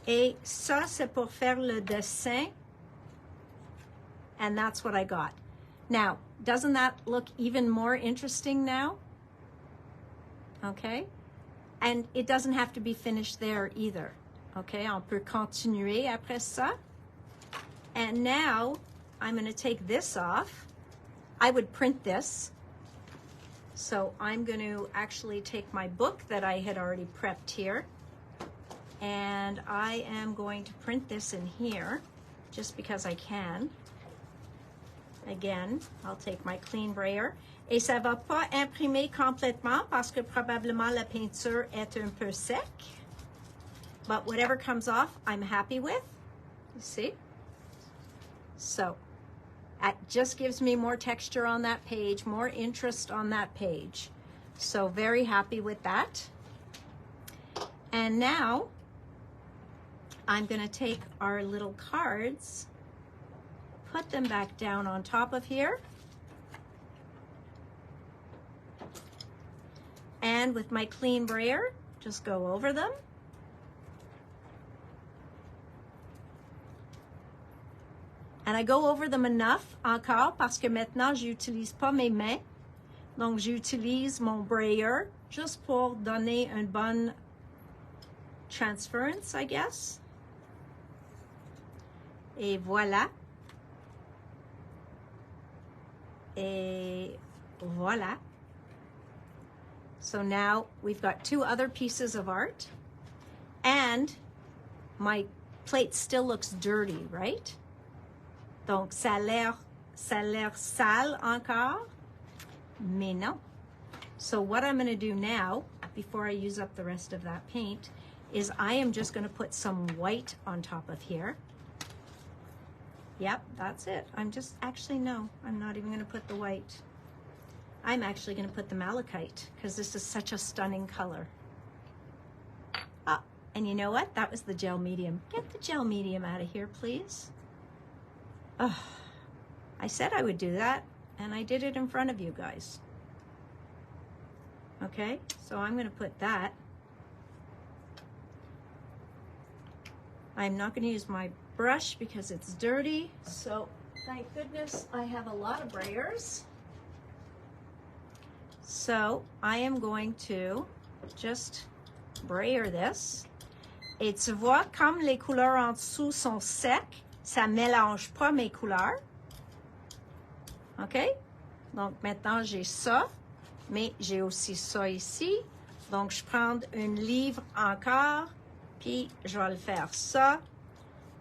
Et ça, c'est pour faire le dessin. And that's what I got. Now, doesn't that look even more interesting now? Okay. And it doesn't have to be finished there either. Okay, on peut continuer après ça. And now I'm going to take this off. I would print this. So I'm going to actually take my book that I had already prepped here. And I am going to print this in here just because I can. Again, I'll take my clean brayer. Et ça va pas imprimer complètement parce que probablement la peinture est un peu sec. But whatever comes off, I'm happy with. You see? So that just gives me more texture on that page, more interest on that page. So very happy with that. And now I'm going to take our little cards, put them back down on top of here. And with my clean brayer, just go over them. And I go over them enough encore parce que maintenant, j'utilise pas mes mains. Donc, j'utilise mon brayer juste pour donner une bonne transference, I guess. Et voilà. Et voilà. So now we've got two other pieces of art, and my plate still looks dirty, right? Donc ça a l'air sale encore, mais non. So what I'm going to do now, before I use up the rest of that paint, is I am just going to put some white on top of here. Yep, that's it. Actually, no, I'm not even going to put the white. I'm actually going to put the malachite because this is such a stunning color. Ah, and you know what? That was the gel medium. Get the gel medium out of here, please. Oh, I said I would do that, and I did it in front of you guys. Okay, so I'm going to put that. I'm not going to use my brush because it's dirty, so thank goodness I have a lot of brayers. So I am going to just brayer this. Et tu vois, comme les couleurs en dessous sont secs, ça mélange pas mes couleurs. OK? Donc maintenant j'ai ça, mais j'ai aussi ça ici. Donc je prends un livre encore, puis je vais le faire ça.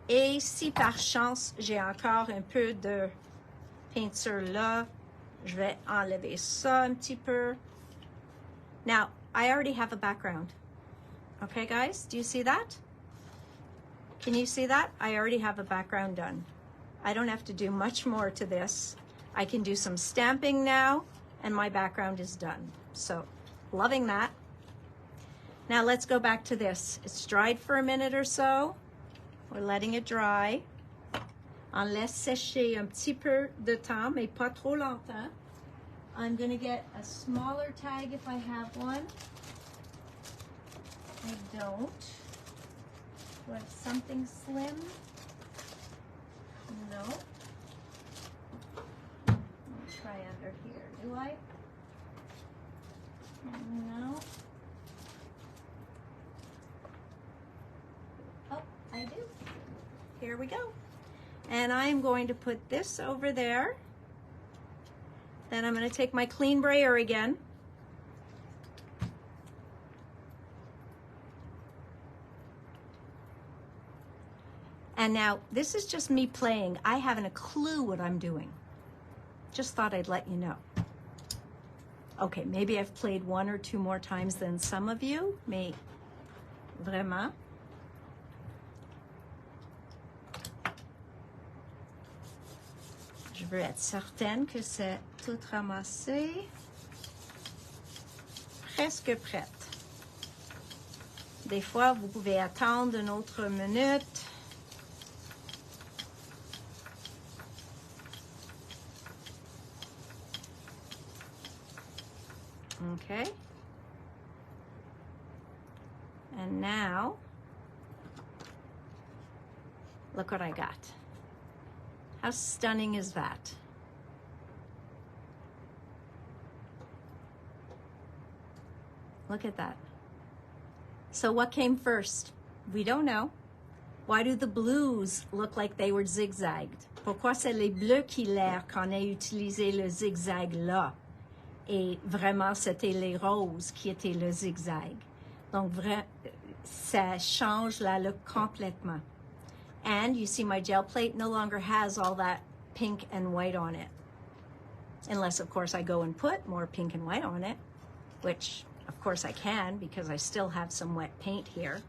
Et si par chance j'ai encore un peu de peinture là, je vais enlever ça un petit peu. Now, I already have a background. Okay, guys, do you see that? Can you see that? I already have a background done. I don't have to do much more to this. I can do some stamping now, and my background is done. So, loving that. Now, let's go back to this. It's dried for a minute or so. We're letting it dry. On laisse sécher un petit peu de temps, mais pas trop longtemps. I'm going to get a smaller tag if I have one. I don't. Do I have something slim? No. Let me try under here. Do I? No. Oh, I do. Here we go. And I'm going to put this over there. Then I'm going to take my clean brayer again. And now, this is just me playing. I haven't a clue what I'm doing. Just thought I'd let you know. Okay, maybe I've played 1 or 2 more times than some of you, mais vraiment. Je veux être certaine que c'est tout ramassé. Presque prête. Des fois, vous pouvez attendre une autre minute. Okay. And now, look what I got. How stunning is that? Look at that. So what came first? We don't know. Why do the blues look like they were zigzagged? Pourquoi c'est les bleus qui l'air qu'on a utilisé le zigzag là? Et vraiment, c'était les roses qui étaient le zigzag. Donc, ça change la look complètement. And you see my gel plate no longer has all that pink and white on it. Unless, of course, I go and put more pink and white on it, which, of course, I can because I still have some wet paint here.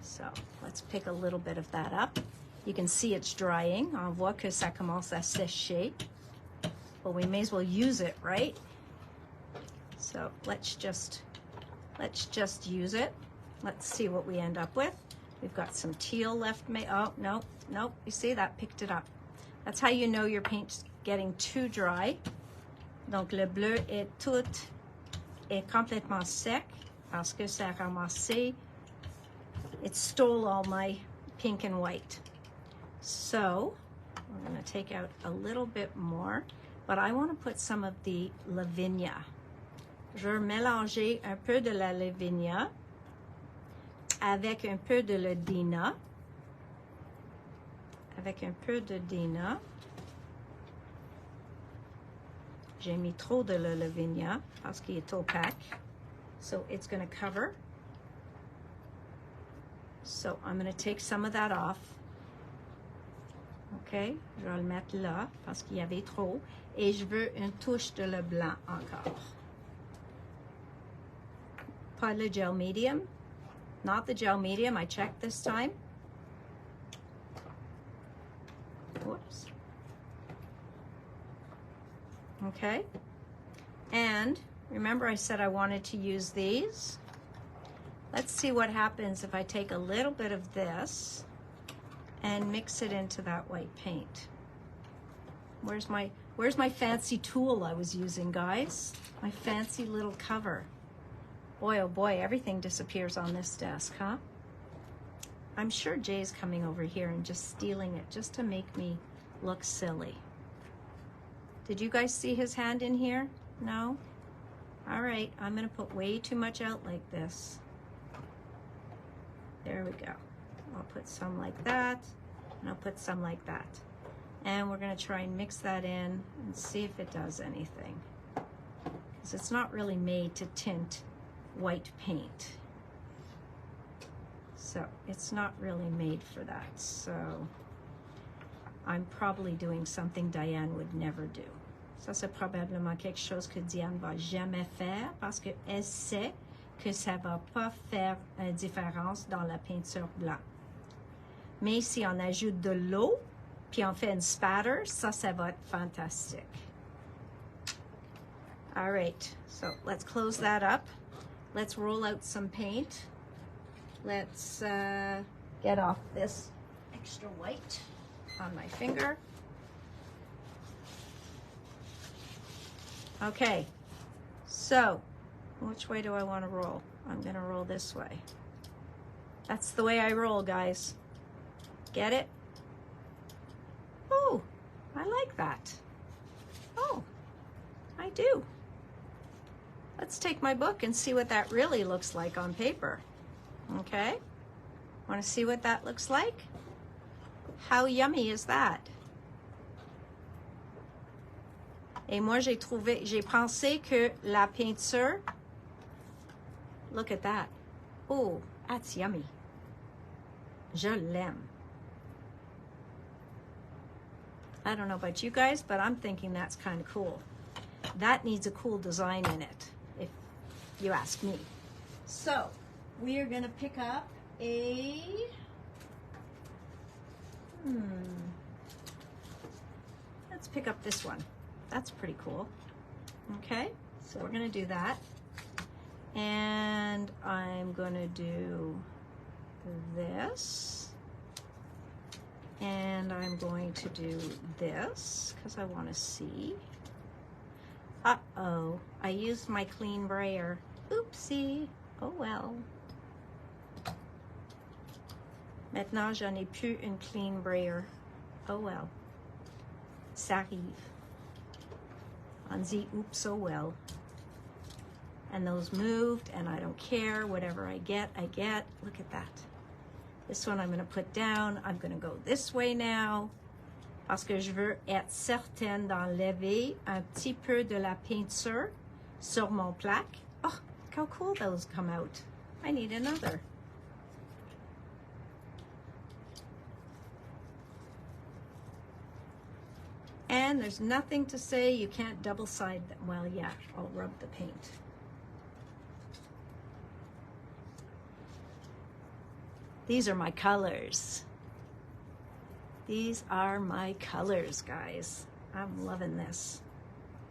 So let's pick a little bit of that up. You can see it's drying. On voit que ça commence à sécher. But we may as well use it, right? So let's just use it. Let's see what we end up with. We've got some teal left. Oh, no. You see, that picked it up. That's how you know your paint's getting too dry. Donc, le bleu est complètement sec parce que ça a ramassé. It stole all my pink and white. So, we're going to take out a little bit more, but I want to put some of the Lavinia. Je vais mélanger un peu de la Lavinia avec un peu de le Dina. Avec un peu de Dina. J'ai mis trop de la Lavinia parce qu'il est opaque. So it's going to cover. So I'm going to take some of that off. OK, je vais le mettre là parce qu'il y avait trop. Et je veux une touche de le blanc encore. Pas le gel medium. Not the gel medium. I checked this time. Whoops. Okay. And remember I said I wanted to use these. Let's see what happens if I take a little bit of this and mix it into that white paint. Where's my fancy tool I was using, guys? My fancy little cover. Boy, oh boy, everything disappears on this desk, huh? I'm sure Jay's coming over here and just stealing it just to make me look silly. Did you guys see his hand in here? No? All right, I'm gonna put way too much out like this. There we go. I'll put some like that, and I'll put some like that. And we're gonna try and mix that in and see if it does anything. Because it's not really made to tint white paint. So it's not really made for that. So I'm probably doing something Diane would never do. Ça, c'est probablement quelque chose que Diane va jamais faire parce qu'elle sait que ça va pas faire une différence dans la peinture blanche. Mais si on ajoute de l'eau, puis on fait une spatter, ça va être fantastique. All right, so let's close that up. Let's roll out some paint. Let's get off this extra white on my finger. Okay, so which way do I want to roll? I'm going to roll this way. That's the way I roll, guys. Get it? Oh, I like that. Oh, I do. Let's take my book and see what that really looks like on paper. Okay? Want to see what that looks like? How yummy is that? Et moi, j'ai pensé que la peinture, look at that. Oh, that's yummy. Je l'aime. I don't know about you guys, but I'm thinking that's kind of cool. That needs a cool design in it, if you ask me. So, we are going to pick up a... Let's pick up this one. That's pretty cool. Okay, so we're going to do that. And I'm going to do this. And I'm going to do this because I want to see. Uh-oh, I used my clean brayer. Oopsie. Oh well. Maintenant, je n'ai plus une clean brayer. Oh well. Ça arrive. On dit oops, oh well. And those moved, and I don't care. Whatever I get, I get. Look at that. This one I'm going to put down. I'm going to go this way now. Parce que je veux être certaine d'enlever un petit peu de la peinture sur mon plaque. Oh, look how cool those come out. I need another. And there's nothing to say you can't double side them. Well, yeah, I'll rub the paint. These are my colors. These are my colors, guys. I'm loving this.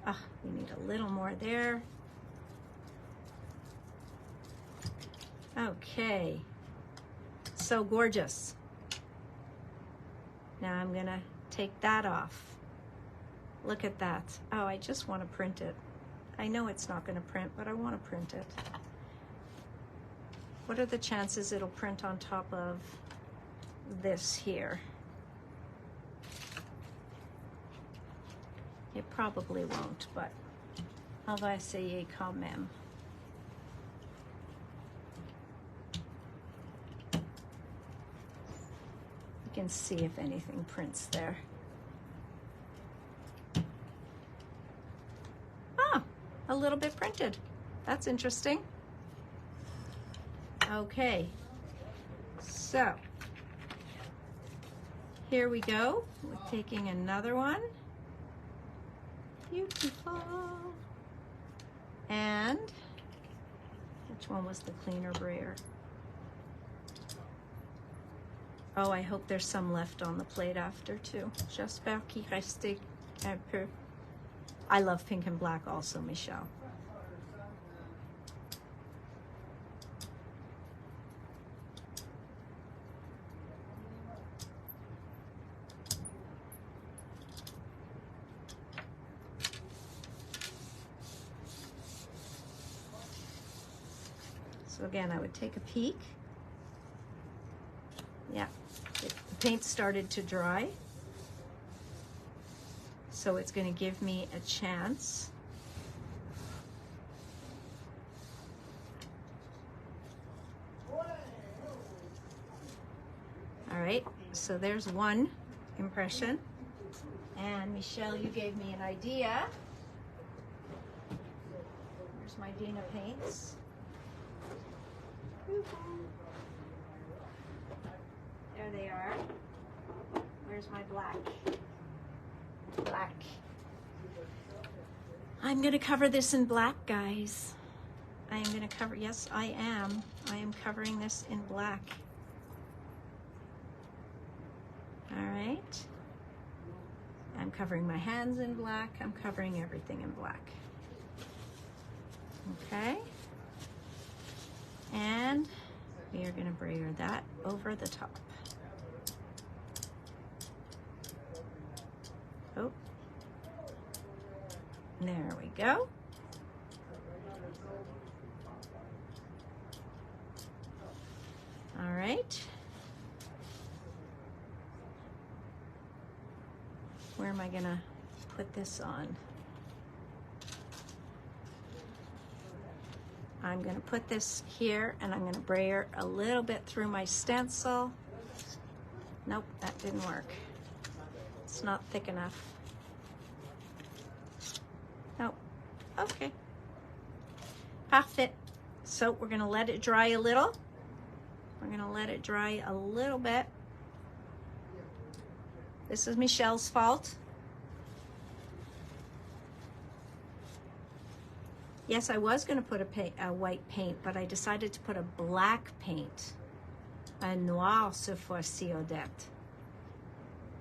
Ah, we need a little more there. Okay. So gorgeous. Now I'm gonna take that off. Look at that. Oh, I just want to print it. I know it's not going to print, but I want to print it. What are the chances it'll print on top of this here? It probably won't, but on va essayer quand même. You can see if anything prints there. A little bit printed. That's interesting. Okay, so here we go. We're taking another one. Beautiful. And which one was the cleaner brayer? Oh, I hope there's some left on the plate after too. J'espère qu'il reste un peu. I love pink and black also, Michelle. So again, I would take a peek. Yeah, the paint started to dry. So it's going to give me a chance. All right, so there's one impression. And Michelle, you gave me an idea. Where's my Dina paints? There they are. Where's my black? Black. I'm going to cover this in black, guys. I am going to cover, yes, I am. I am covering this in black. All right. I'm covering my hands in black. I'm covering everything in black. Okay. And we are going to brayer that over the top. Oh. There we go. All right. Where am I gonna put this on? I'm gonna put this here and I'm gonna brayer a little bit through my stencil. Nope, that didn't work. It's not thick enough. Nope, okay. Parfait. So we're gonna let it dry a little. We're gonna let it dry a little bit. This is Michelle's fault. Yes, I was going to put a white paint, but I decided to put a black paint. Un noir ce fois-ci, Odette.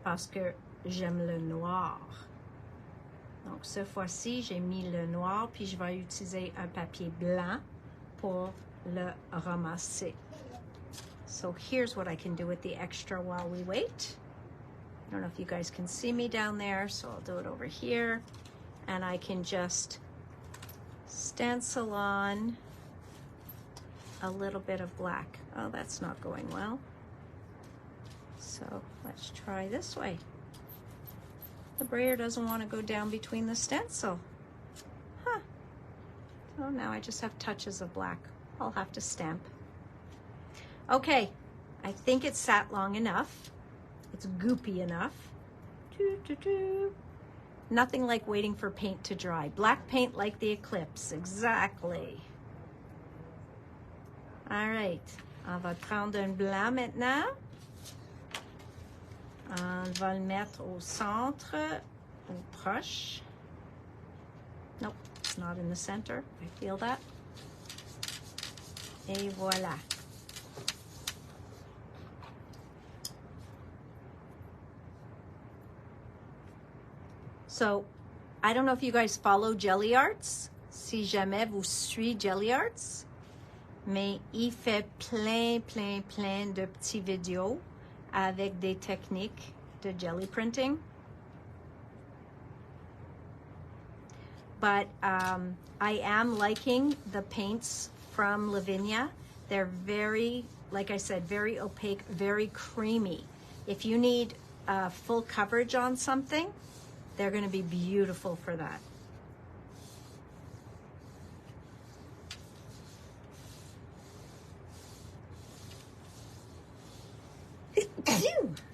Parce que j'aime le noir. Donc, ce fois-ci, j'ai mis le noir, puis je vais utiliser un papier blanc pour le ramasser. So here's what I can do with the extra while we wait. I don't know if you guys can see me down there, so I'll do it over here. And I can just stencil on a little bit of black. Oh, that's not going well. So let's try this way. The brayer doesn't want to go down between the stencil. Huh. So now I just have touches of black. I'll have to stamp. Okay, I think it's sat long enough. It's goopy enough. Nothing like waiting for paint to dry. Black paint like the eclipse, exactly. All right, on va prendre un blanc maintenant. On va le mettre au centre, ou proche. Nope, it's not in the center. I feel that. Et voilà. So, I don't know if you guys follow Jelly Arts, si jamais vous suivez Jelly Arts, mais il fait plein de petits vidéos avec des techniques de jelly printing. But I am liking the paints from Lavinia. They're very, like I said, very opaque, very creamy. If you need full coverage on something, they're going to be beautiful for that.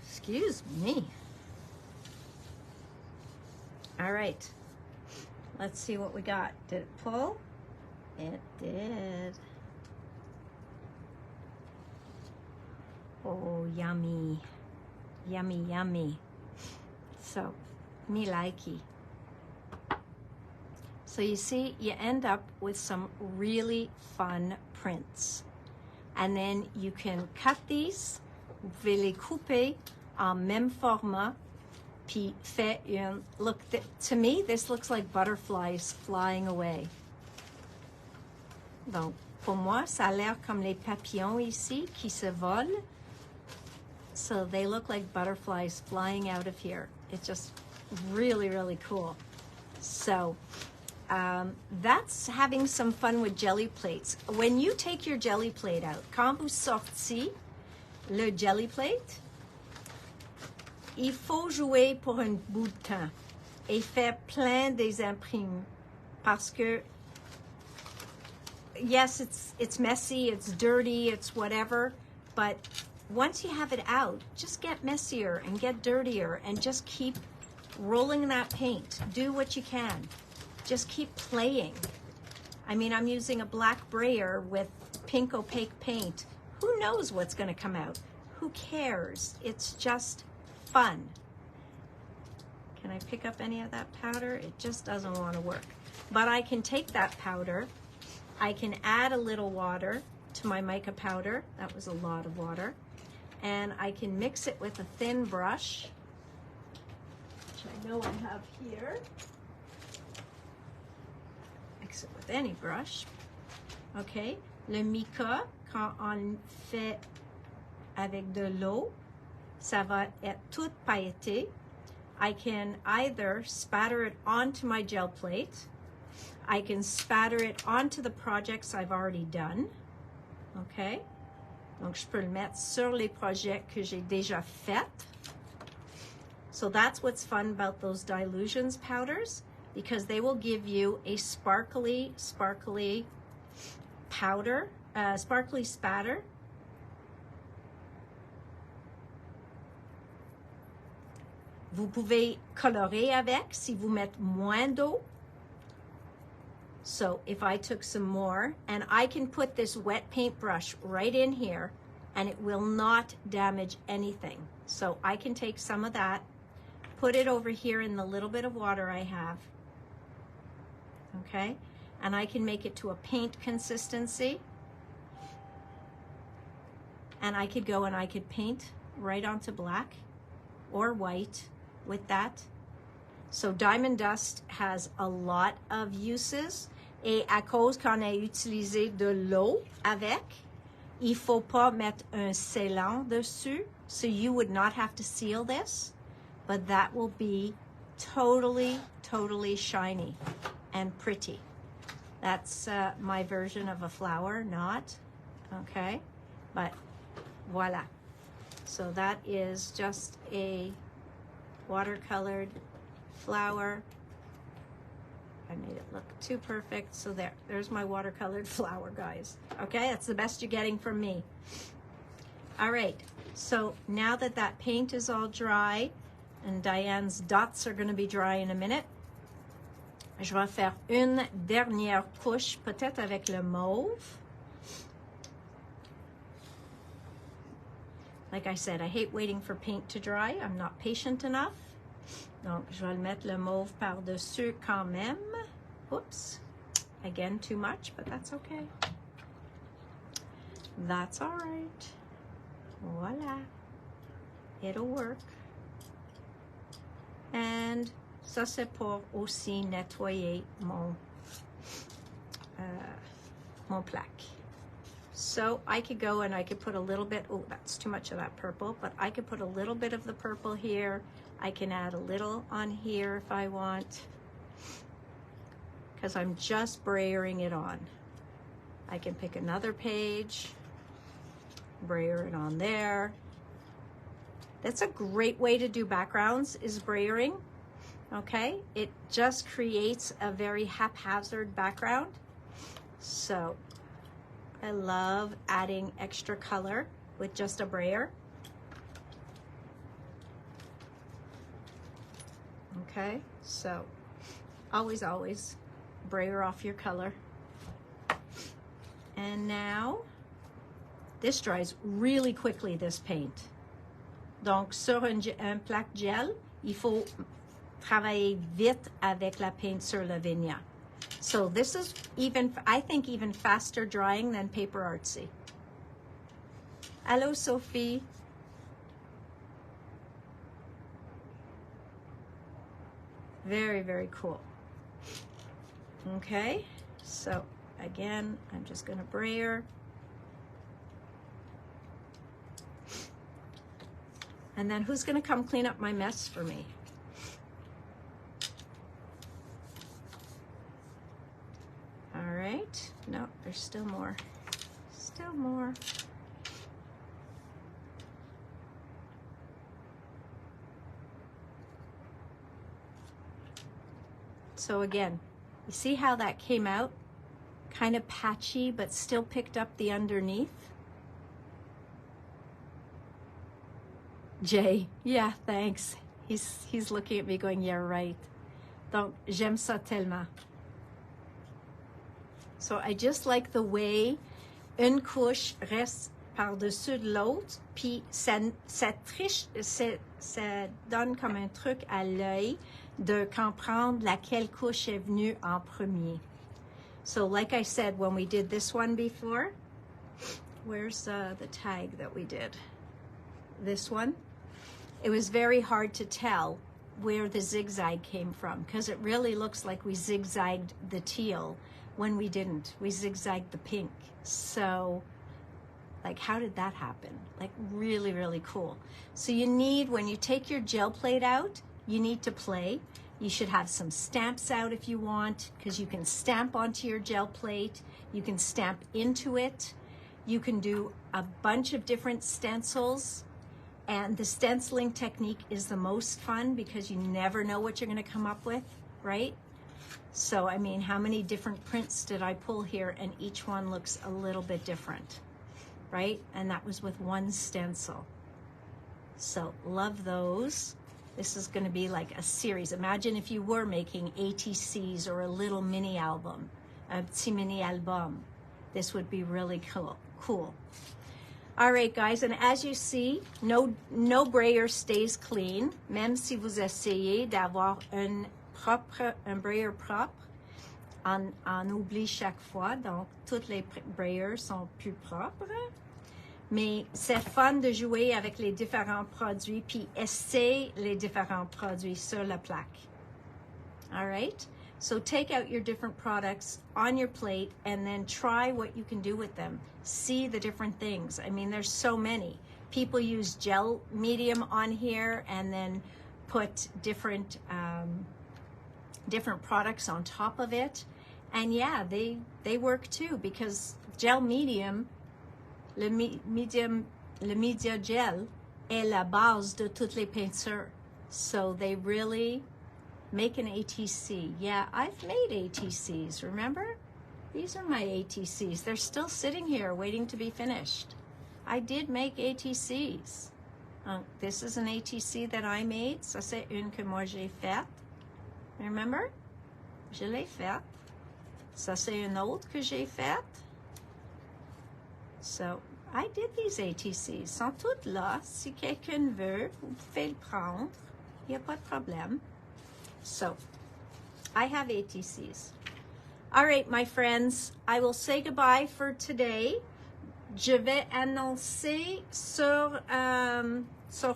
Excuse me. All right. Let's see what we got. Did it pull? It did. Oh, yummy. Yummy, yummy. So, me likey. So you see, you end up with some really fun prints. And then you can cut these, vous pouvez les couper en même format, puis fait une, look, to me, this looks like butterflies flying away. Donc, pour moi, ça a l'air comme les papillons ici qui se volent. So they look like butterflies flying out of here. It's just really, really cool. So that's having some fun with jelly plates. When you take your jelly plate out, quand vous sortez le jelly plate, il faut jouer pour un bout de temps et faire plein des imprimes parce que yes, it's messy, it's dirty, it's whatever, but once you have it out, just get messier and get dirtier and just keep rolling that paint. Do what you can. Just keep playing. I mean, I'm using a black brayer with pink opaque paint. Who knows what's going to come out? Who cares? It's just fun. Can I pick up any of that powder? It just doesn't want to work. But I can take that powder. I can add a little water to my mica powder. That was a lot of water. And I can mix it with a thin brush, which I know I have here. Mix it with any brush. Okay. Le mica, quand on fait avec de l'eau, ça va être tout pailleté. I can either spatter it onto my gel plate, I can spatter it onto the projects I've already done, okay? Donc, je peux le mettre sur les projets que j'ai déjà faits. So that's what's fun about those dilutions powders, because they will give you a sparkly powder, sparkly spatter. Vous pouvez colorer avec si vous mettez moins d'eau. So if I took some more, and I can put this wet paintbrush right in here and it will not damage anything. So I can take some of that, put it over here in the little bit of water I have, okay? And I can make it to a paint consistency. And I could go and I could paint right onto black or white with that. So Diamond Dust has a lot of uses. Et à cause qu'on a utilisé de l'eau avec, il faut pas mettre un scellant dessus. So you would not have to seal this, but that will be totally shiny and pretty. That's my version of a flower, not, okay? But voila. So that is just a watercolored flower. I made it look too perfect. So there's my watercolored flower, guys. Okay, that's the best you're getting from me. All right, so now that that paint is all dry, and Diane's dots are gonna be dry in a minute, je vais faire une dernière couche, peut-être avec le mauve. Like I said, I hate waiting for paint to dry. I'm not patient enough. Donc, je vais mettre le mauve par-dessus quand même. Oops. Again, too much, but that's okay. That's all right. Voila. It'll work. And ça, c'est pour aussi nettoyer mon plaque. So I could go and I could put a little bit, oh, that's too much of that purple, but I could put a little bit of the purple here. I can add a little on here if I want, because I'm just brayering it on. I can pick another page, brayer it on there. That's a great way to do backgrounds, is brayering, okay? It just creates a very haphazard background. So I love adding extra color with just a brayer. Okay, so always brayer off your color. And now, this dries really quickly, this paint. Donc, sur un plaque gel, il faut travailler vite avec la paint sur la vigne. So this is even, I think, even faster drying than Paper Artsy. Hello, Sophie. Very cool. Okay, so again, I'm just gonna brayer. And then who's gonna come clean up my mess for me? All right, no, there's still more. Still more. So again, you see how that came out? Kind of patchy, but still picked up the underneath. Jay, yeah, thanks. He's looking at me going, yeah, right. Donc, j'aime ça tellement. So I just like the way une couche reste par-dessus de l'autre, puis ça donne comme un truc à l'œil de comprendre laquelle couche est venue en premier. So like I said, when we did this one before, where's the tag that we did? This one? It was very hard to tell where the zigzag came from, because it really looks like we zigzagged the teal when we didn't. We zigzagged the pink. So, like, how did that happen? Like, really cool. So you need, when you take your gel plate out, you need to play. You should have some stamps out if you want, because you can stamp onto your gel plate. You can stamp into it. You can do a bunch of different stencils. And the stenciling technique is the most fun because you never know what you're going to come up with, right? So, I mean, how many different prints did I pull here? And each one looks a little bit different, right? And that was with one stencil. So, love those. This is going to be like a series. Imagine if you were making ATCs or a little mini album, a petit mini album. This would be really cool. All right, guys, and as you see, no brayer stays clean, même si vous essayez d'avoir un brayer propre, on oublie chaque fois, donc toutes les brayers sont plus propres. Mais c'est fun de jouer avec les différents produits, puis essayer les différents produits sur la plaque. All right? So take out your different products on your plate and then try what you can do with them. See the different things. I mean, there's so many. People use gel medium on here and then put different products on top of it. And yeah, they work too, because gel medium, le media gel est la base de toutes les peintures. So they really make an ATC. Yeah, I've made ATCs, remember? These are my ATCs. They're still sitting here waiting to be finished. I did make ATCs. This is an ATC that I made. Ça, c'est une que moi j'ai faite. Remember? Je l'ai faite. Ça, c'est une autre que j'ai faite. So, I did these ATCs. Sont toutes là. Si quelqu'un veut, vous pouvez le prendre. Il n'y a pas de problème. So, I have ATCs. All right, my friends, I will say goodbye for today. Je vais annoncer sur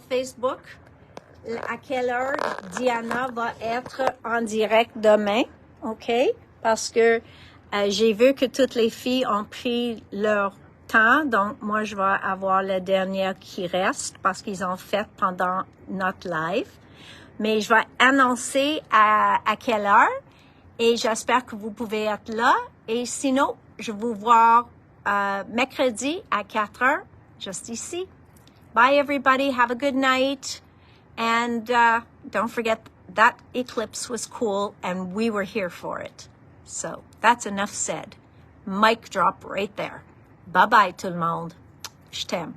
Facebook à quelle heure Diana va être en direct demain, OK? Parce que j'ai vu que toutes les filles ont pris leur temps, donc moi, je vais avoir la dernière qui reste parce qu'ils ont fait pendant notre live. Mais je vais annoncer à quelle heure et j'espère que vous pouvez être là. Et sinon, je vais vous voir mercredi à 4 heures, just ici. Bye, everybody. Have a good night. And don't forget that eclipse was cool and we were here for it. So that's enough said. Mic drop right there. Bye-bye, tout le monde. Je t'aime.